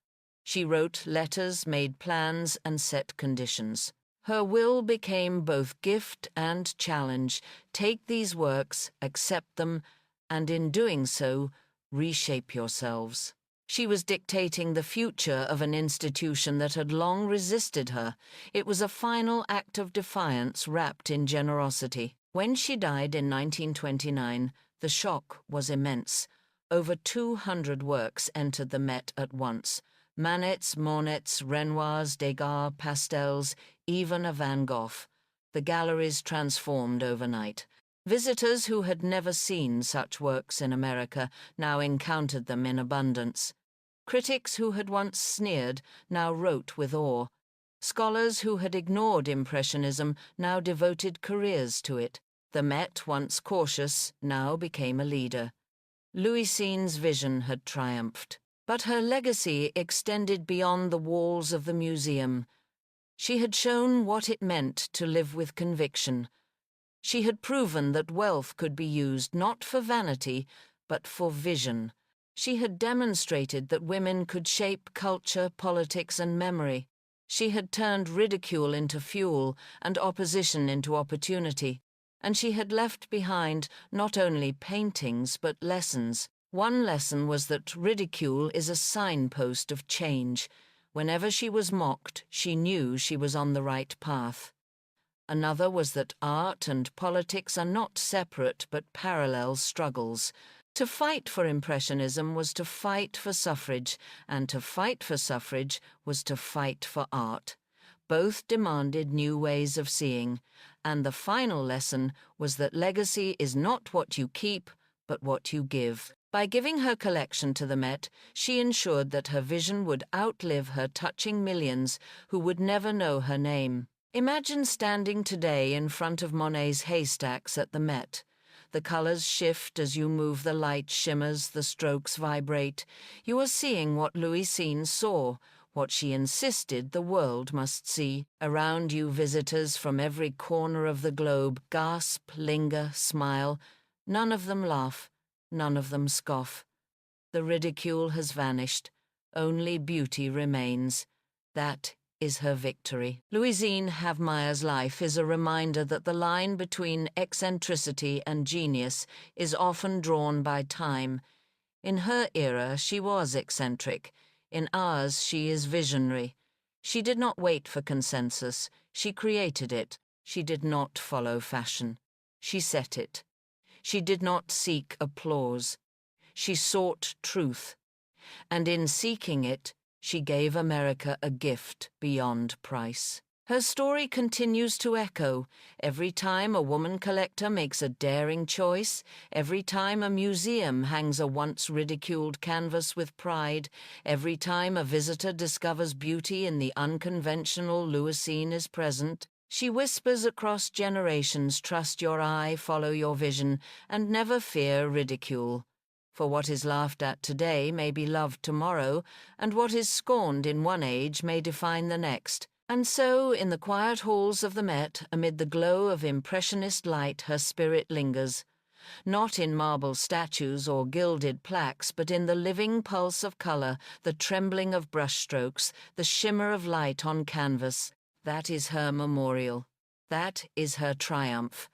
[SPEAKER 1] She wrote letters, made plans, and set conditions. Her will became both gift and challenge. Take these works, accept them, and in doing so, reshape yourselves. She was dictating the future of an institution that had long resisted her. It was a final act of defiance wrapped in generosity. When she died in 1929, the shock was immense. Over 200 works entered the Met at once. Manets, Monets, Renoirs, Degas, pastels, even a Van Gogh. The galleries transformed overnight. Visitors who had never seen such works in America now encountered them in abundance. Critics who had once sneered now wrote with awe. Scholars who had ignored Impressionism now devoted careers to it. The Met, once cautious, now became a leader. Louisine's vision had triumphed. But her legacy extended beyond the walls of the museum. She had shown what it meant to live with conviction. She had proven that wealth could be used not for vanity, but for vision. She had demonstrated that women could shape culture, politics, and memory. She had turned ridicule into fuel and opposition into opportunity. And she had left behind not only paintings, but lessons. One lesson was that ridicule is a signpost of change. Whenever she was mocked, she knew she was on the right path. Another was that art and politics are not separate but parallel struggles. To fight for Impressionism was to fight for suffrage, and to fight for suffrage was to fight for art. Both demanded new ways of seeing, and the final lesson was that legacy is not what you keep, but what you give. By giving her collection to the Met, she ensured that her vision would outlive her, touching millions who would never know her name. Imagine standing today in front of Monet's haystacks at the Met. The colors shift as you move, the light shimmers, the strokes vibrate. You are seeing what Louisine saw, what she insisted the world must see. Around you, visitors from every corner of the globe gasp, linger, smile. None of them laugh, none of them scoff. The ridicule has vanished. Only beauty remains. That is her victory. Louisine Havemeyer's life is a reminder that the line between eccentricity and genius is often drawn by time. In her era, she was eccentric. In ours, she is visionary. She did not wait for consensus. She created it. She did not follow fashion. She set it. She did not seek applause. She sought truth. And in seeking it, she gave America a gift beyond price. Her story continues to echo every time a woman collector makes a daring choice, every time a museum hangs a once ridiculed canvas with pride, every time a visitor discovers beauty in the unconventional Louisine is present. She whispers across generations, trust your eye, follow your vision, and never fear ridicule. For what is laughed at today may be loved tomorrow, and what is scorned in one age may define the next. And so, in the quiet halls of the Met, amid the glow of Impressionist light, her spirit lingers. Not in marble statues or gilded plaques, but in the living pulse of color, the trembling of brushstrokes, the shimmer of light on canvas. That is her memorial. That is her triumph.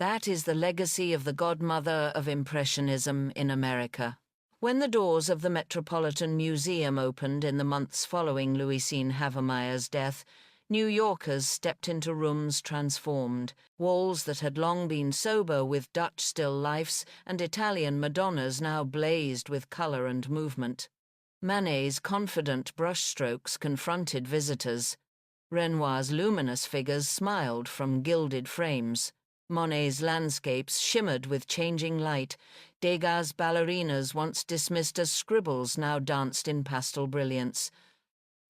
[SPEAKER 1] That is the legacy of the godmother of Impressionism in America. When the doors of the Metropolitan Museum opened in the months following Louisine Havemeyer's death, New Yorkers stepped into rooms transformed. Walls that had long been sober with Dutch still lifes and Italian Madonnas now blazed with color and movement. Manet's confident brushstrokes confronted visitors. Renoir's luminous figures smiled from gilded frames. Monet's landscapes shimmered with changing light. Degas' ballerinas, once dismissed as scribbles, now danced in pastel brilliance.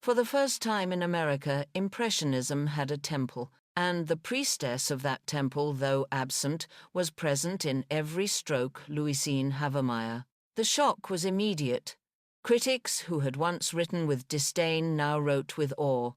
[SPEAKER 1] For the first time in America, Impressionism had a temple, and the priestess of that temple, though absent, was present in every stroke Louisine Havemeyer. The shock was immediate. Critics who had once written with disdain now wrote with awe.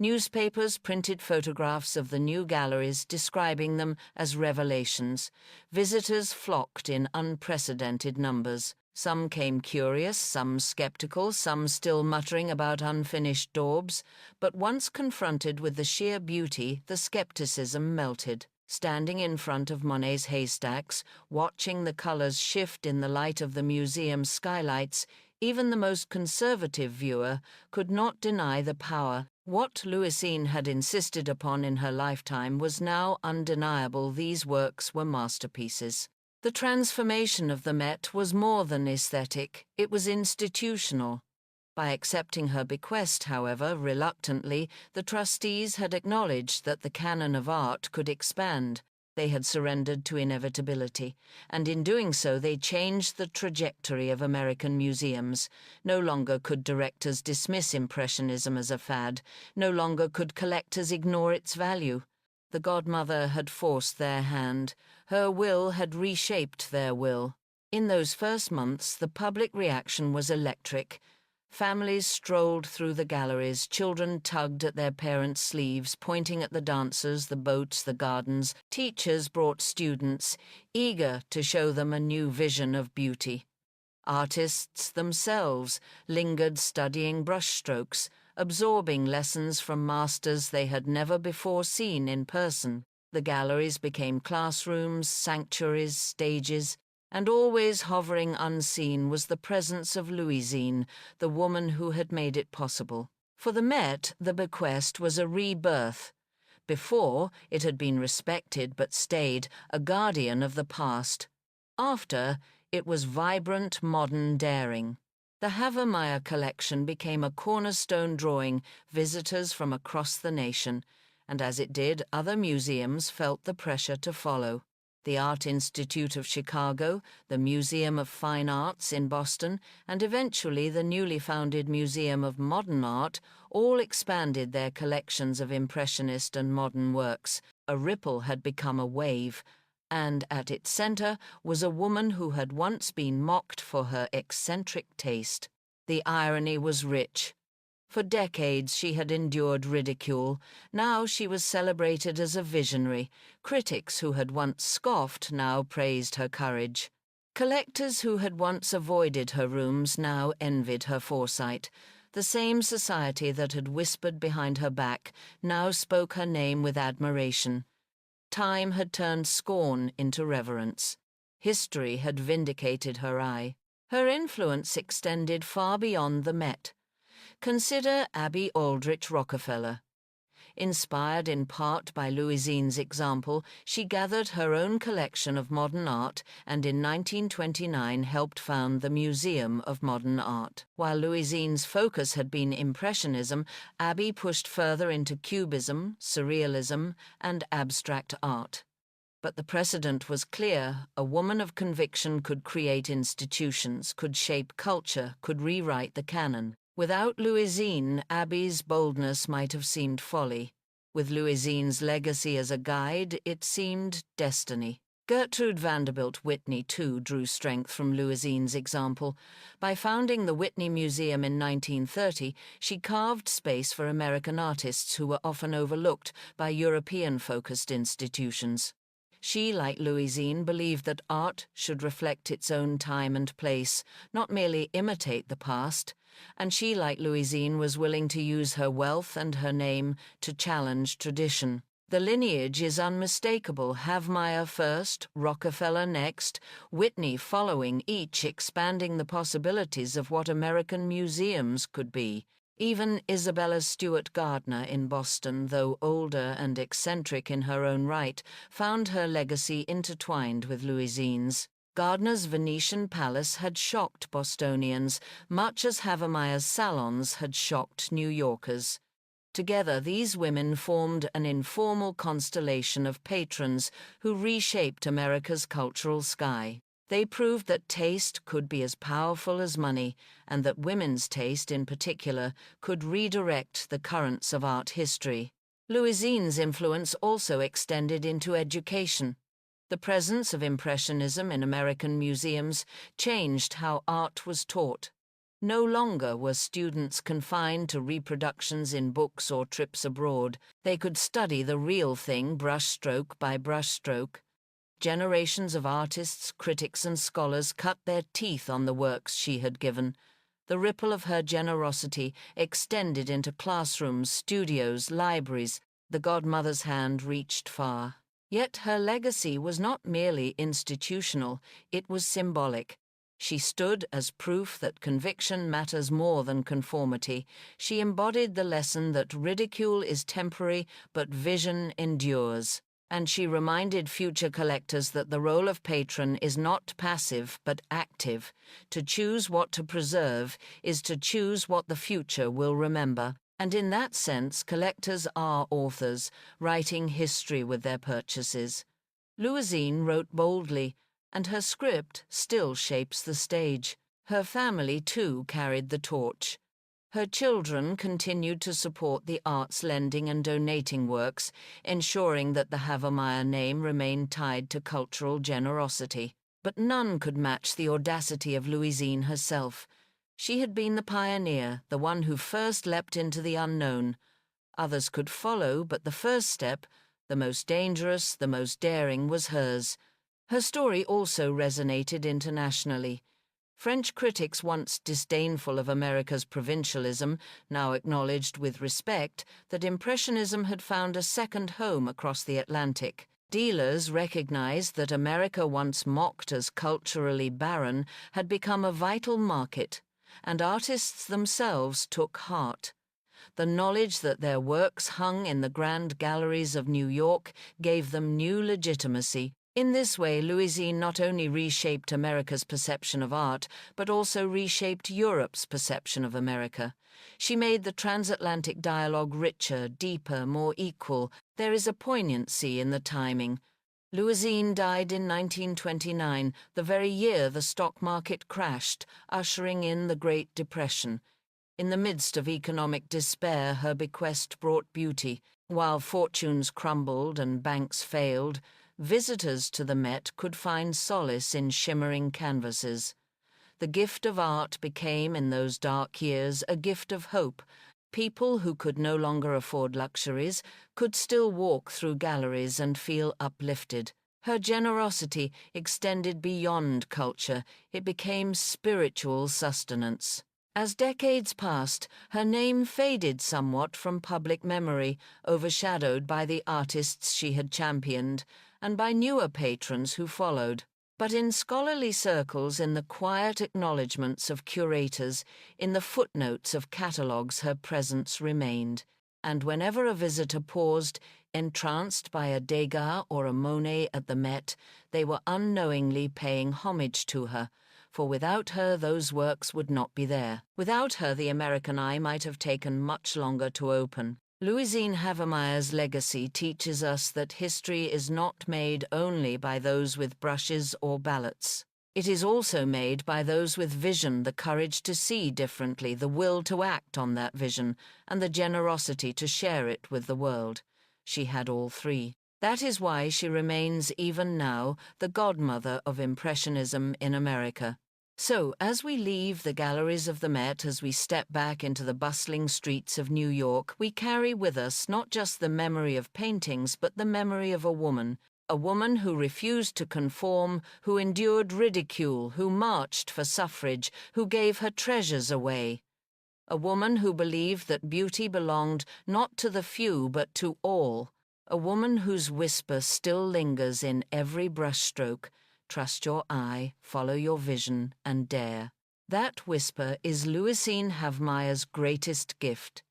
[SPEAKER 1] Newspapers printed photographs of the new galleries, describing them as revelations. Visitors flocked in unprecedented numbers. Some came curious, some skeptical, some still muttering about unfinished daubs. But once confronted with the sheer beauty, the skepticism melted. Standing in front of Monet's haystacks, watching the colors shift in the light of the museum's skylights, even the most conservative viewer could not deny the power. What Louisine had insisted upon in her lifetime was now undeniable. These works were masterpieces. The transformation of the Met was more than aesthetic, it was institutional. By accepting her bequest, however, reluctantly, the trustees had acknowledged that the canon of art could expand. They had surrendered to inevitability, and in doing so they changed the trajectory of American museums. No longer could directors dismiss Impressionism as a fad. No longer could collectors ignore its value. The godmother had forced their hand. Her will had reshaped their will. In those first months, the public reaction was electric. Families strolled through the galleries, children tugged at their parents' sleeves, pointing at the dancers, the boats, the gardens. Teachers brought students, eager to show them a new vision of beauty. Artists themselves lingered studying brushstrokes, absorbing lessons from masters they had never before seen in person. The galleries became classrooms, sanctuaries, stages, and always hovering unseen was the presence of Louisine, the woman who had made it possible. For the Met, the bequest was a rebirth. Before, it had been respected but stayed, a guardian of the past. After, it was vibrant, modern daring. The Havemeyer collection became a cornerstone drawing visitors from across the nation, and as it did, other museums felt the pressure to follow. the Art Institute of Chicago, the Museum of Fine Arts in Boston, and eventually the newly founded Museum of Modern Art all expanded their collections of Impressionist and modern works. A ripple had become a wave, and at its center was a woman who had once been mocked for her eccentric taste. The irony was rich. For decades she had endured ridicule. Now she was celebrated as a visionary. Critics who had once scoffed now praised her courage. Collectors who had once avoided her rooms now envied her foresight. The same society that had whispered behind her back now spoke her name with admiration. Time had turned scorn into reverence. History had vindicated her eye. Her influence extended far beyond the Met. Consider Abby Aldrich Rockefeller. Inspired in part by Louisine's example, she gathered her own collection of modern art and in 1929 helped found the Museum of Modern Art. While Louisine's focus had been Impressionism, Abby pushed further into Cubism, Surrealism, and abstract art. But the precedent was clear. A woman of conviction could create institutions, could shape culture, could rewrite the canon. Without Louisine, Abby's boldness might have seemed folly. With Louisine's legacy as a guide, it seemed destiny. Gertrude Vanderbilt Whitney, too, drew strength from Louisine's example. By founding the Whitney Museum in 1930, she carved space for American artists who were often overlooked by European-focused institutions. She, like Louisine, believed that art should reflect its own time and place, not merely imitate the past. And she, like Louisine, was willing to use her wealth and her name to challenge tradition. The lineage is unmistakable. Havemeyer first, Rockefeller next, Whitney following, each expanding the possibilities of what American museums could be. Even Isabella Stewart Gardner in Boston, though older and eccentric in her own right, found her legacy intertwined with Louisine's. Gardner's Venetian palace had shocked Bostonians, much as Havemeyer's salons had shocked New Yorkers. Together, these women formed an informal constellation of patrons who reshaped America's cultural sky. They proved that taste could be as powerful as money, and that women's taste, in particular, could redirect the currents of art history. Louisine's influence also extended into education. The presence of Impressionism in American museums changed how art was taught. No longer were students confined to reproductions in books or trips abroad. They could study the real thing brushstroke by brushstroke. Generations of artists, critics, and scholars cut their teeth on the works she had given. The ripple of her generosity extended into classrooms, studios, libraries. The godmother's hand reached far. Yet her legacy was not merely institutional, it was symbolic. She stood as proof that conviction matters more than conformity. She embodied the lesson that ridicule is temporary, but vision endures. And she reminded future collectors that the role of patron is not passive, but active. To choose what to preserve is to choose what the future will remember. And in that sense, collectors are authors, writing history with their purchases. Louisine wrote boldly, and her script still shapes the stage. Her family, too, carried the torch. Her children continued to support the arts lending and donating works, ensuring that the Havemeyer name remained tied to cultural generosity. But none could match the audacity of Louisine herself. She had been the pioneer, the one who first leapt into the unknown. Others could follow, but the first step, the most dangerous, the most daring, was hers. Her story also resonated internationally. French critics, once disdainful of America's provincialism, now acknowledged with respect that Impressionism had found a second home across the Atlantic. Dealers recognized that America, once mocked as culturally barren, had become a vital market. And artists themselves took heart. The knowledge that their works hung in the grand galleries of New York gave them new legitimacy. In this way, Louisine not only reshaped America's perception of art, but also reshaped Europe's perception of America. She made the transatlantic dialogue richer, deeper, more equal. There is a poignancy in the timing. Louisine died in 1929, the very year the stock market crashed, ushering in the Great Depression. In the midst of economic despair, her bequest brought beauty. While fortunes crumbled and banks failed, visitors to the Met could find solace in shimmering canvases. The gift of art became, in those dark years, a gift of hope. People who could no longer afford luxuries could still walk through galleries and feel uplifted. Her generosity extended beyond culture. It became spiritual sustenance. As decades passed, her name faded somewhat from public memory, overshadowed by the artists she had championed and by newer patrons who followed. But in scholarly circles, in the quiet acknowledgments of curators, in the footnotes of catalogues, her presence remained. And whenever a visitor paused, entranced by a Degas or a Monet at the Met, they were unknowingly paying homage to her. For without her those works would not be there. Without her the American eye might have taken much longer to open. Louisine Havemeyer's legacy teaches us that history is not made only by those with brushes or ballots. It is also made by those with vision, the courage to see differently, the will to act on that vision, and the generosity to share it with the world. She had all three. That is why she remains, even now, the godmother of Impressionism in America. So, as we leave the galleries of the Met, as we step back into the bustling streets of New York, we carry with us not just the memory of paintings, but the memory of a woman who refused to conform, who endured ridicule, who marched for suffrage, who gave her treasures away. A woman who believed that beauty belonged not to the few, but to all. A woman whose whisper still lingers in every brushstroke. Trust your eye, follow your vision, and dare. That whisper is Louisine Havemeyer's greatest gift.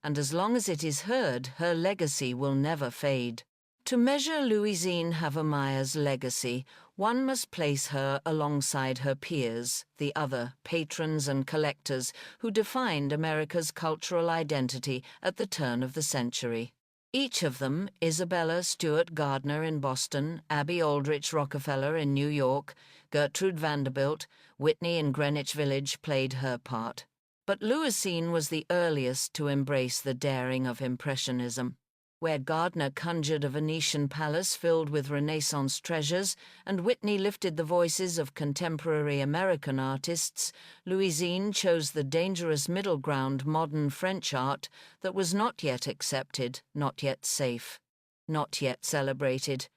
[SPEAKER 1] And as long as it is heard, her legacy will never fade. To measure Louisine Havemeyer's legacy, one must place her alongside her peers, the other patrons and collectors who defined America's cultural identity at the turn of the century. Each of them, Isabella Stewart Gardner in Boston, Abby Aldrich Rockefeller in New York, Gertrude Vanderbilt, Whitney in Greenwich Village, played her part. But Louisine was the earliest to embrace the daring of Impressionism. Where Gardner conjured a Venetian palace filled with Renaissance treasures, and Whitney lifted the voices of contemporary American artists, Louisine chose the dangerous middle ground modern French art that was not yet accepted, not yet safe, not yet celebrated.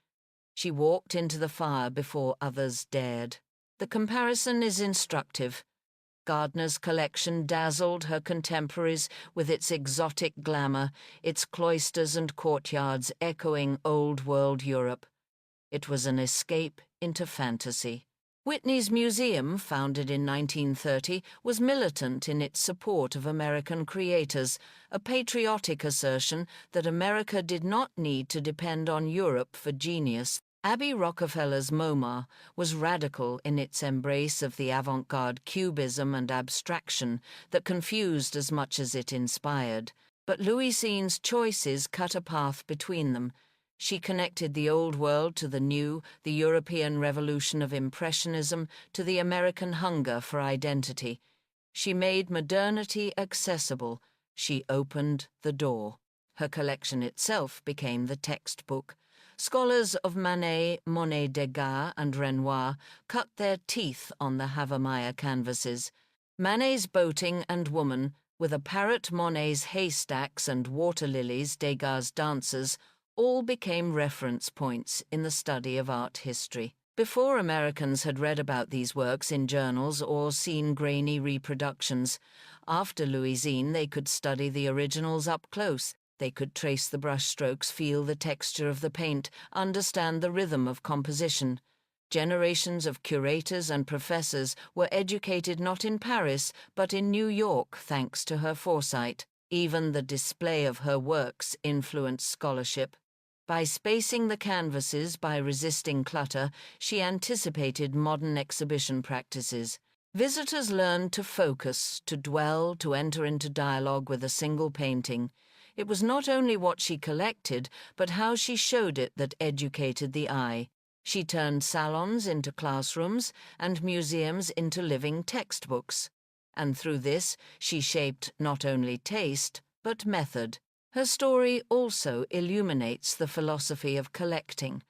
[SPEAKER 1] She walked into the fire before others dared. The comparison is instructive. Gardner's collection dazzled her contemporaries with its exotic glamour, its cloisters and courtyards echoing old-world Europe. It was an escape into fantasy. Whitney's museum, founded in 1930, was militant in its support of American creators, a patriotic assertion that America did not need to depend on Europe for genius. Abby Rockefeller's MoMA was radical in its embrace of the avant-garde cubism and abstraction that confused as much as it inspired. But Louisine's choices cut a path between them. She connected the old world to the new, the European revolution of Impressionism to the American hunger for identity. She made modernity accessible. She opened the door. Her collection itself became the textbook. Scholars of Manet, Monet, Degas, and Renoir cut their teeth on the Havemeyer canvases. Manet's Boating and Woman, with a parrot Monet's Haystacks and Water Lilies, Degas' Dancers, all became reference points in the study of art history. Before Americans had read about these works in journals or seen grainy reproductions, after Louisine they could study the originals up close. They could trace the brushstrokes, feel the texture of the paint, understand the rhythm of composition. Generations of curators and professors were educated not in Paris, but in New York, thanks to her foresight. Even the display of her works influenced scholarship. By spacing the canvases, by resisting clutter, she anticipated modern exhibition practices. Visitors learned to focus, to dwell, to enter into dialogue with a single painting. It was not only what she collected, but how she showed it that educated the eye. She turned salons into classrooms and museums into living textbooks. And through this, she shaped not only taste, but method. Her story also illuminates the philosophy of collecting.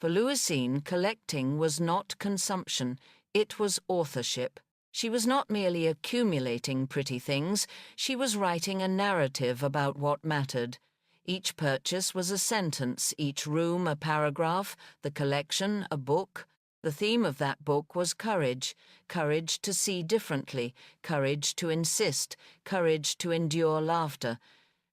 [SPEAKER 1] For Louisine, collecting was not consumption, it was authorship. She was not merely accumulating pretty things, she was writing a narrative about what mattered. Each purchase was a sentence, each room a paragraph, the collection a book. The theme of that book was courage, courage to see differently, courage to insist, courage to endure laughter.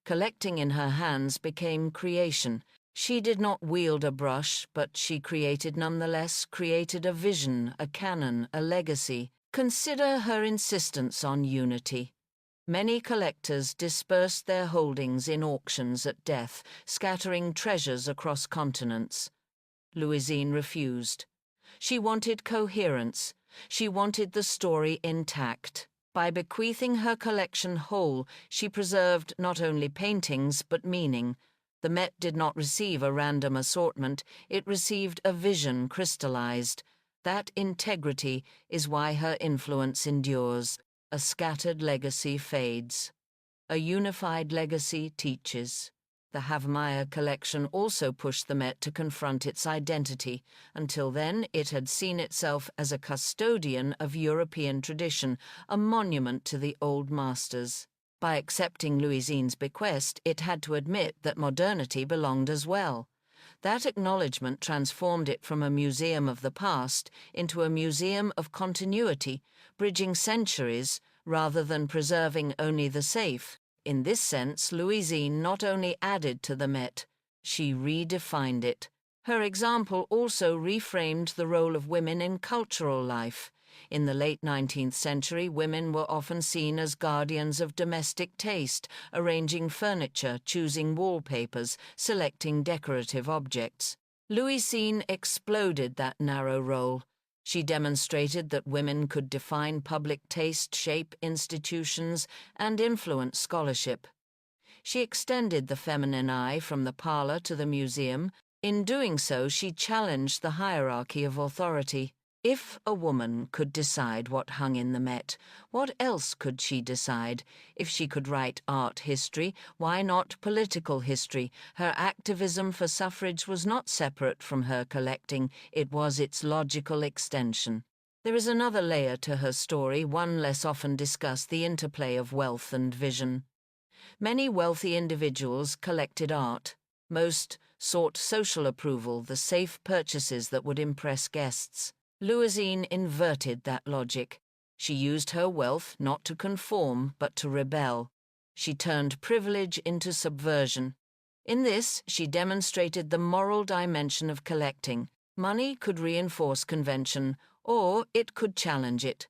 [SPEAKER 1] Collecting in her hands became creation. She did not wield a brush, but she created nonetheless, created a vision, a canon, a legacy. Consider her insistence on unity. Many collectors dispersed their holdings in auctions at death, scattering treasures across continents. Louisine refused. She wanted coherence. She wanted the story intact. By bequeathing her collection whole, she preserved not only paintings but meaning. The Met did not receive a random assortment, it received a vision crystallized. That integrity is why her influence endures. A scattered legacy fades. A unified legacy teaches. The Havemeyer collection also pushed the Met to confront its identity. Until then, it had seen itself as a custodian of European tradition, a monument to the old masters. By accepting Louisine's bequest, it had to admit that modernity belonged as well. That acknowledgement transformed it from a museum of the past into a museum of continuity, bridging centuries rather than preserving only the safe. In this sense, Louisine not only added to the Met, she redefined it. Her example also reframed the role of women in cultural life. In the late 19th century, women were often seen as guardians of domestic taste, arranging furniture, choosing wallpapers, selecting decorative objects. Louisine exploded that narrow role. She demonstrated that women could define public taste, shape institutions, and influence scholarship. She extended the feminine eye from the parlor to the museum. In doing so, she challenged the hierarchy of authority. If a woman could decide what hung in the Met, what else could she decide? If she could write art history, why not political history? Her activism for suffrage was not separate from her collecting, it was its logical extension. There is another layer to her story, one less often discussed, the interplay of wealth and vision. Many wealthy individuals collected art. Most sought social approval, the safe purchases that would impress guests. Louisine inverted that logic. She used her wealth not to conform, but to rebel. She turned privilege into subversion. In this, she demonstrated the moral dimension of collecting. Money could reinforce convention, or it could challenge it.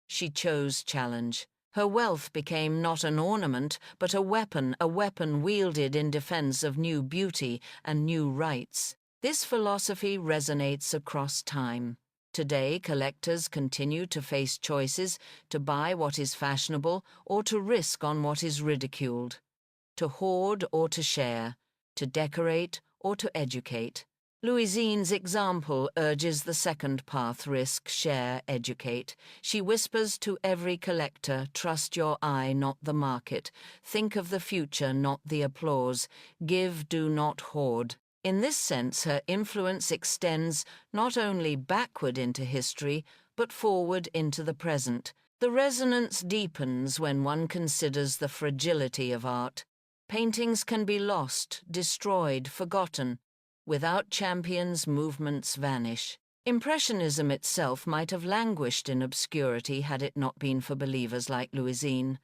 [SPEAKER 1] She chose challenge. Her wealth became not an ornament, but a weapon wielded in defense of new beauty and new rights. This philosophy resonates across time. Today, collectors continue to face choices to buy what is fashionable or to risk on what is ridiculed, to hoard or to share, to decorate or to educate. Louisine's example urges the second path: risk, share, educate. She whispers to every collector, trust your eye, not the market. Think of the future, not the applause. Give, do not hoard. In this sense, her influence extends not only backward into history, but forward into the present. The resonance deepens when one considers the fragility of art. Paintings can be lost, destroyed, forgotten. Without champions, movements vanish. Impressionism itself might have languished in obscurity had it not been for believers like Louisine.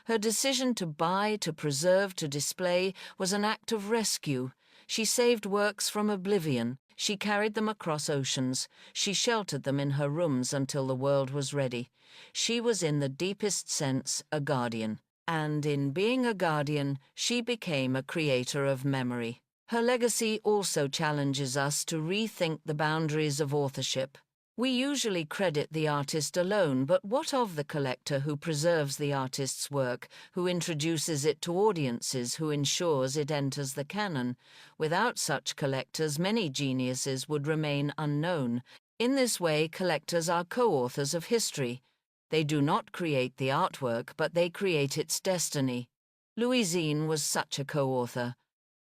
[SPEAKER 1] Her decision to buy, to preserve, to display was an act of rescue. She saved works from oblivion. She carried them across oceans. She sheltered them in her rooms until the world was ready. She was in the deepest sense a guardian. And in being a guardian, she became a creator of memory. Her legacy also challenges us to rethink the boundaries of authorship. We usually credit the artist alone, but what of the collector who preserves the artist's work, who introduces it to audiences, who ensures it enters the canon? Without such collectors, many geniuses would remain unknown. In this way, collectors are co-authors of history. They do not create the artwork, but they create its destiny. Louisine was such a co-author.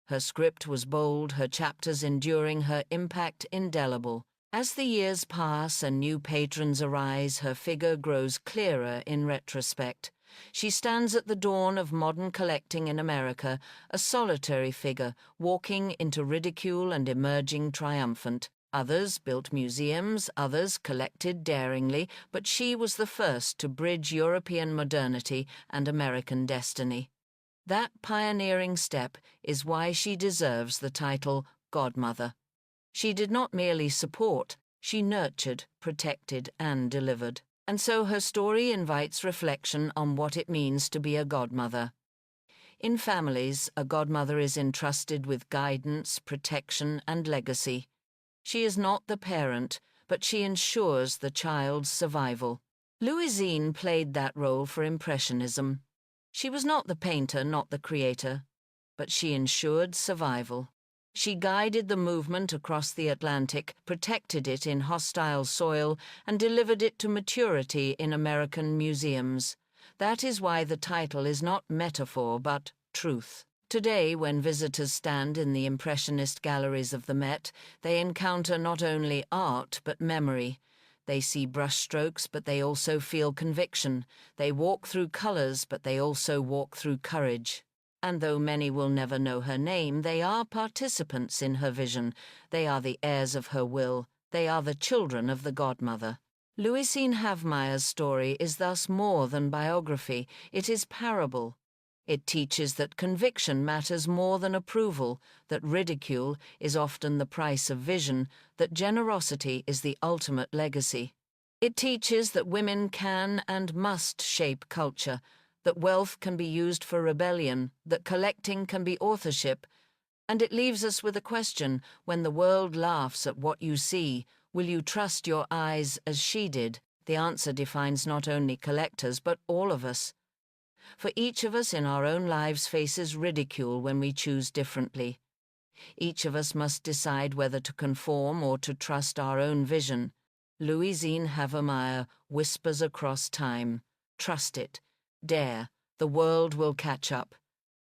[SPEAKER 1] Her script was bold, her chapters enduring, her impact indelible. As the years pass and new patrons arise, her figure grows clearer in retrospect. She stands at the dawn of modern collecting in America, a solitary figure, walking into ridicule and emerging triumphant. Others built museums, others collected daringly, but she was the first to bridge European modernity and American destiny. That pioneering step is why she deserves the title Godmother. She did not merely support, she nurtured, protected, and delivered. And so her story invites reflection on what it means to be a godmother. In families, a godmother is entrusted with guidance, protection, and legacy. She is not the parent, but she ensures the child's survival. Louisine played that role for Impressionism. She was not the painter, not the creator, but she ensured survival. She guided the movement across the Atlantic, protected it in hostile soil, and delivered it to maturity in American museums. That is why the title is not metaphor, but truth. Today, when visitors stand in the Impressionist galleries of the Met, they encounter not only art, but memory. They see brushstrokes, but they also feel conviction. They walk through colors, but they also walk through courage. And though many will never know her name, they are participants in her vision. They are the heirs of her will. They are the children of the godmother. Louisine Havemeyer's story is thus more than biography. It is parable. It teaches that conviction matters more than approval, that ridicule is often the price of vision, that generosity is the ultimate legacy. It teaches that women can and must shape culture, that wealth can be used for rebellion, that collecting can be authorship, and it leaves us with a question: when the world laughs at what you see, will you trust your eyes as she did? The answer defines not only collectors, but all of us. For each of us in our own lives faces ridicule when we choose differently. Each of us must decide whether to conform or to trust our own vision. Louisine Havemeyer whispers across time: trust it. Dare. The world will catch up.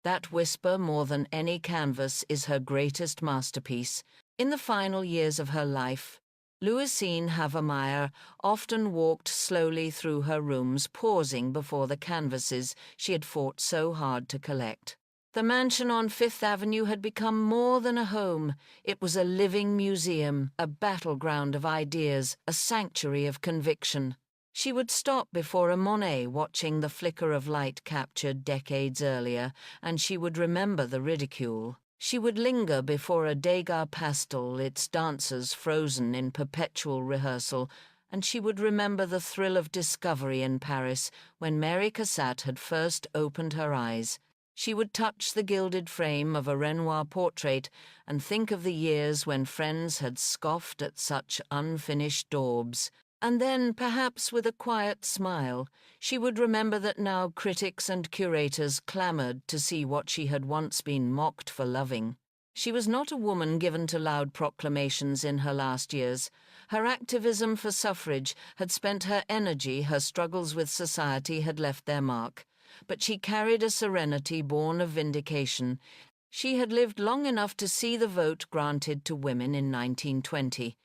[SPEAKER 1] That whisper, more than any canvas, is her greatest masterpiece. In the final years of her life, Louisine Havemeyer often walked slowly through her rooms, pausing before the canvases she had fought so hard to collect. The mansion on Fifth Avenue had become more than a home. It was a living museum, a battleground of ideas, a sanctuary of conviction. She would stop before a Monet watching the flicker of light captured decades earlier, and she would remember the ridicule. She would linger before a Degas pastel, its dancers frozen in perpetual rehearsal, and she would remember the thrill of discovery in Paris when Mary Cassatt had first opened her eyes. She would touch the gilded frame of a Renoir portrait and think of the years when friends had scoffed at such unfinished daubs. And then, perhaps with a quiet smile, she would remember that now critics and curators clamoured to see what she had once been mocked for loving. She was not a woman given to loud proclamations in her last years. Her activism for suffrage had spent her energy, her struggles with society had left their mark. But she carried a serenity born of vindication. She had lived long enough to see the vote granted to women in 1920.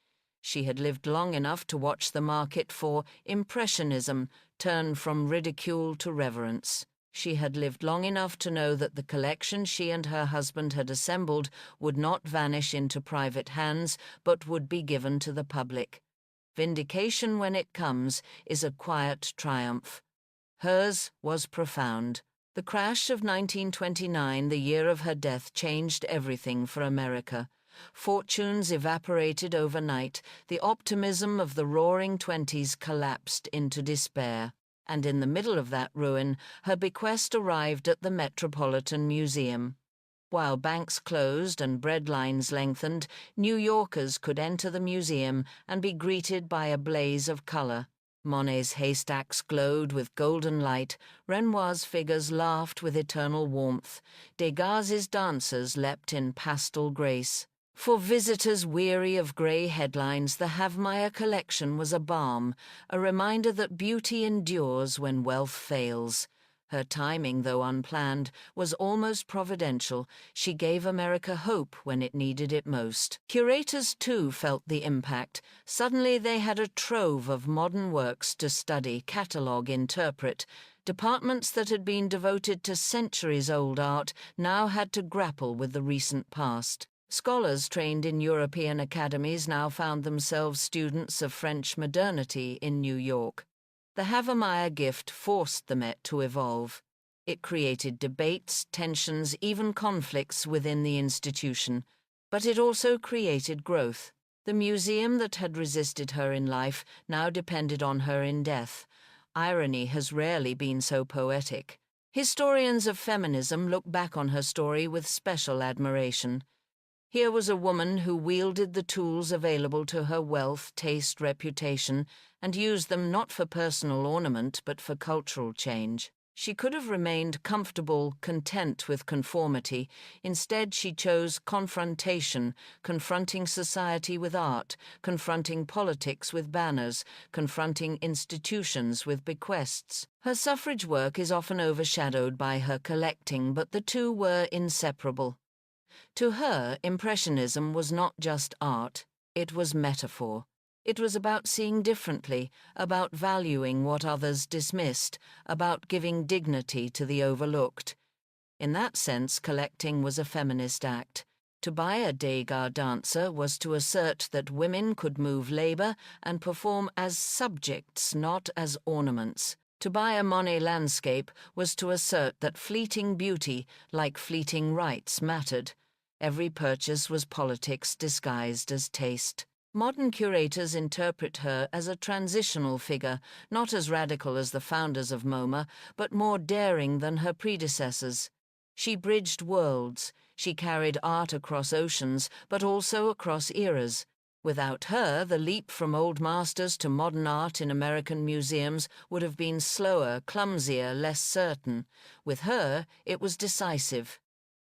[SPEAKER 1] She had lived long enough to watch the market for Impressionism turn from ridicule to reverence. She had lived long enough to know that the collection she and her husband had assembled would not vanish into private hands, but would be given to the public. Vindication, when it comes, is a quiet triumph. Hers was profound. The crash of 1929, the year of her death, changed everything for America. Fortunes evaporated overnight, the optimism of the roaring 20s collapsed into despair, and in the middle of that ruin, her bequest arrived at the Metropolitan Museum. while banks closed and bread lines lengthened, New Yorkers could enter the museum and be greeted by a blaze of color. Monet's haystacks glowed with golden light, Renoir's figures laughed with eternal warmth, Degas's dancers leapt in pastel grace. For visitors weary of grey headlines, the Havemeyer collection was a balm, a reminder that beauty endures when wealth fails. Her timing, though unplanned, was almost providential. She gave America hope when it needed it most. Curators, too, felt the impact. Suddenly they had a trove of modern works to study, catalogue, interpret. Departments that had been devoted to centuries-old art now had to grapple with the recent past. Scholars trained in European academies now found themselves students of French modernity in New York. The Havemeyer gift forced the Met to evolve. It created debates, tensions, even conflicts within the institution. But it also created growth. The museum that had resisted her in life now depended on her in death. Irony has rarely been so poetic. Historians of feminism look back on her story with special admiration. Here was a woman who wielded the tools available to her: wealth, taste, reputation, and used them not for personal ornament but for cultural change. She could have remained comfortable, content with conformity. Instead, she chose confrontation, confronting society with art, confronting politics with banners, confronting institutions with bequests. Her suffrage work is often overshadowed by her collecting, but the two were inseparable. To her, Impressionism was not just art, it was metaphor. It was about seeing differently, about valuing what others dismissed, about giving dignity to the overlooked. In that sense, collecting was a feminist act. To buy a Degas dancer was to assert that women could move labor and perform as subjects, not as ornaments. To buy a Monet landscape was to assert that fleeting beauty, like fleeting rights, mattered. Every purchase was politics disguised as taste. Modern curators interpret her as a transitional figure, not as radical as the founders of MoMA, but more daring than her predecessors. She bridged worlds. She carried art across oceans, but also across eras. Without her, the leap from old masters to modern art in American museums would have been slower, clumsier, less certain. With her, it was decisive.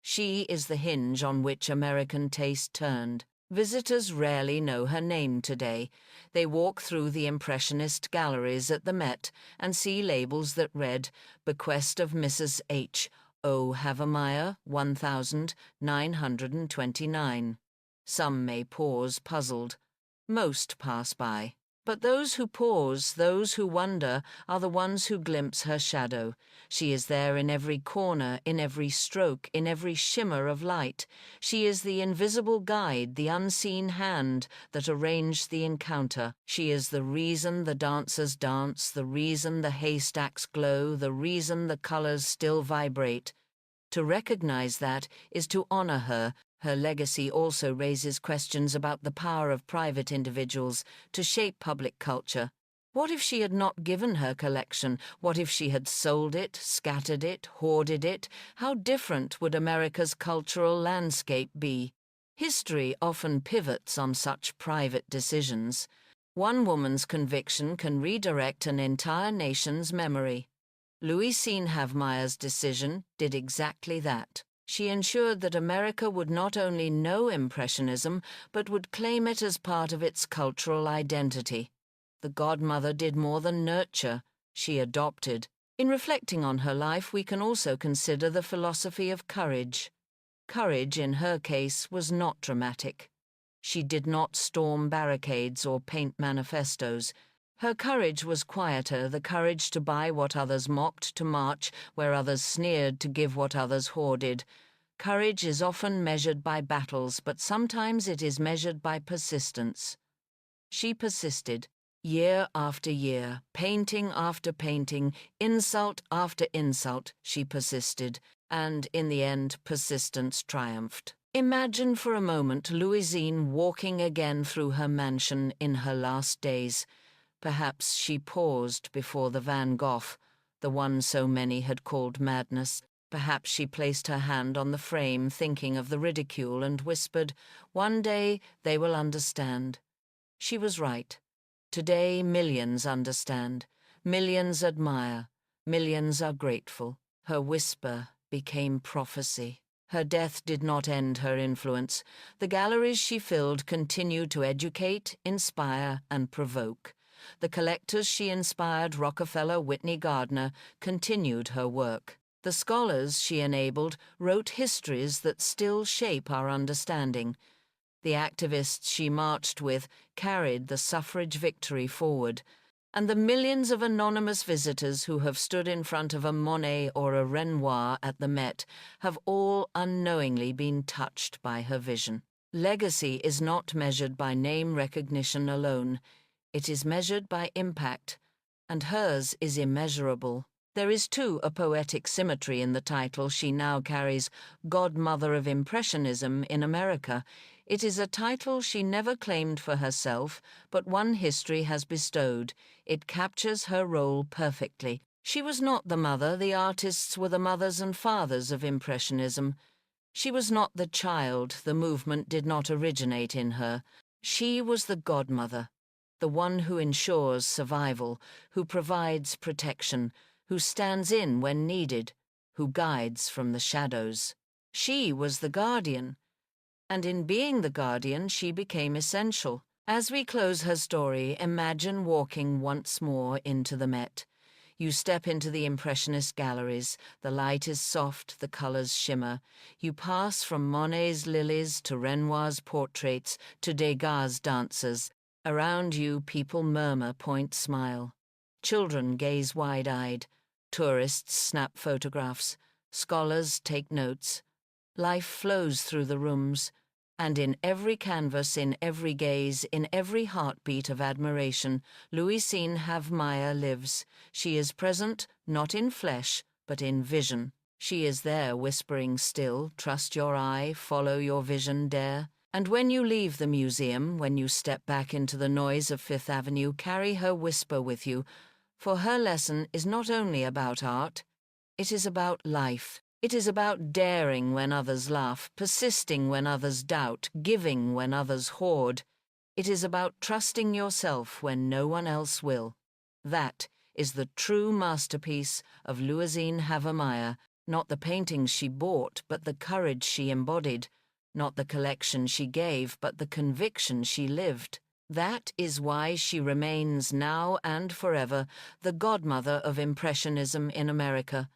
[SPEAKER 1] She is the hinge on which American taste turned. Visitors rarely know her name today. They walk through the Impressionist galleries at the Met and see labels that read, "Bequest of Mrs. H. O. Havemeyer, 1929. Some may pause puzzled. Most pass by. But those who pause, those who wonder, are the ones who glimpse her shadow. She is there in every corner, in every stroke, in every shimmer of light. She is the invisible guide, the unseen hand that arranged the encounter. She is the reason the dancers dance, the reason the haystacks glow, the reason the colors still vibrate. To recognize that is to honor her. Her legacy also raises questions about the power of private individuals to shape public culture. What if she had not given her collection? What if she had sold it, scattered it, hoarded it? How different would America's cultural landscape be? History often pivots on such private decisions. One woman's conviction can redirect an entire nation's memory. Louisine Havemeyer's decision did exactly that. She ensured that America would not only know Impressionism, but would claim it as part of its cultural identity. The godmother did more than nurture, she adopted. In reflecting on her life, we can also consider the philosophy of courage. Courage, in her case, was not dramatic. She did not storm barricades or paint manifestos. Her courage was quieter, the courage to buy what others mocked, to march where others sneered, to give what others hoarded. Courage is often measured by battles, but sometimes it is measured by persistence. She persisted, year after year, painting after painting, insult after insult, she persisted, and in the end, persistence triumphed. Imagine for a moment Louisine walking again through her mansion in her last days. Perhaps she paused before the Van Gogh, the one so many had called madness. Perhaps she placed her hand on the frame, thinking of the ridicule, and whispered, "One day they will understand." She was right. Today millions understand, millions admire, millions are grateful. Her whisper became prophecy. Her death did not end her influence. The galleries she filled continued to educate, inspire, and provoke. The collectors she inspired, Rockefeller, Whitney Gardner, continued her work. The scholars she enabled wrote histories that still shape our understanding. The activists she marched with carried the suffrage victory forward. And the millions of anonymous visitors who have stood in front of a Monet or a Renoir at the Met have all unknowingly been touched by her vision. Legacy is not measured by name recognition alone. It is measured by impact, and hers is immeasurable. There is, too, a poetic symmetry in the title she now carries, Godmother of Impressionism in America. It is a title she never claimed for herself, but one history has bestowed. It captures her role perfectly. She was not the mother, the artists were the mothers and fathers of Impressionism. She was not the child, the movement did not originate in her. She was the godmother, the one who ensures survival, who provides protection, who stands in when needed, who guides from the shadows. She was the guardian, and in being the guardian she became essential. As we close her story, imagine walking once more into the Met. You step into the Impressionist galleries. The light is soft, the colors shimmer. You pass from Monet's lilies to Renoir's portraits to Degas' dancers. Around you, people murmur, point, smile. Children gaze wide-eyed. Tourists snap photographs. Scholars take notes. Life flows through the rooms. And in every canvas, in every gaze, in every heartbeat of admiration, Louisine Havemeyer lives. She is present, not in flesh, but in vision. She is there whispering still, trust your eye, follow your vision, dare. And when you leave the museum, when you step back into the noise of Fifth Avenue, carry her whisper with you, for her lesson is not only about art, it is about life. It is about daring when others laugh, persisting when others doubt, giving when others hoard. It is about trusting yourself when no one else will. That is the true masterpiece of Louisine Havemeyer, not the paintings she bought, but the courage she embodied, not the collection she gave, but the conviction she lived. That is why she remains now and forever the godmother of Impressionism in America.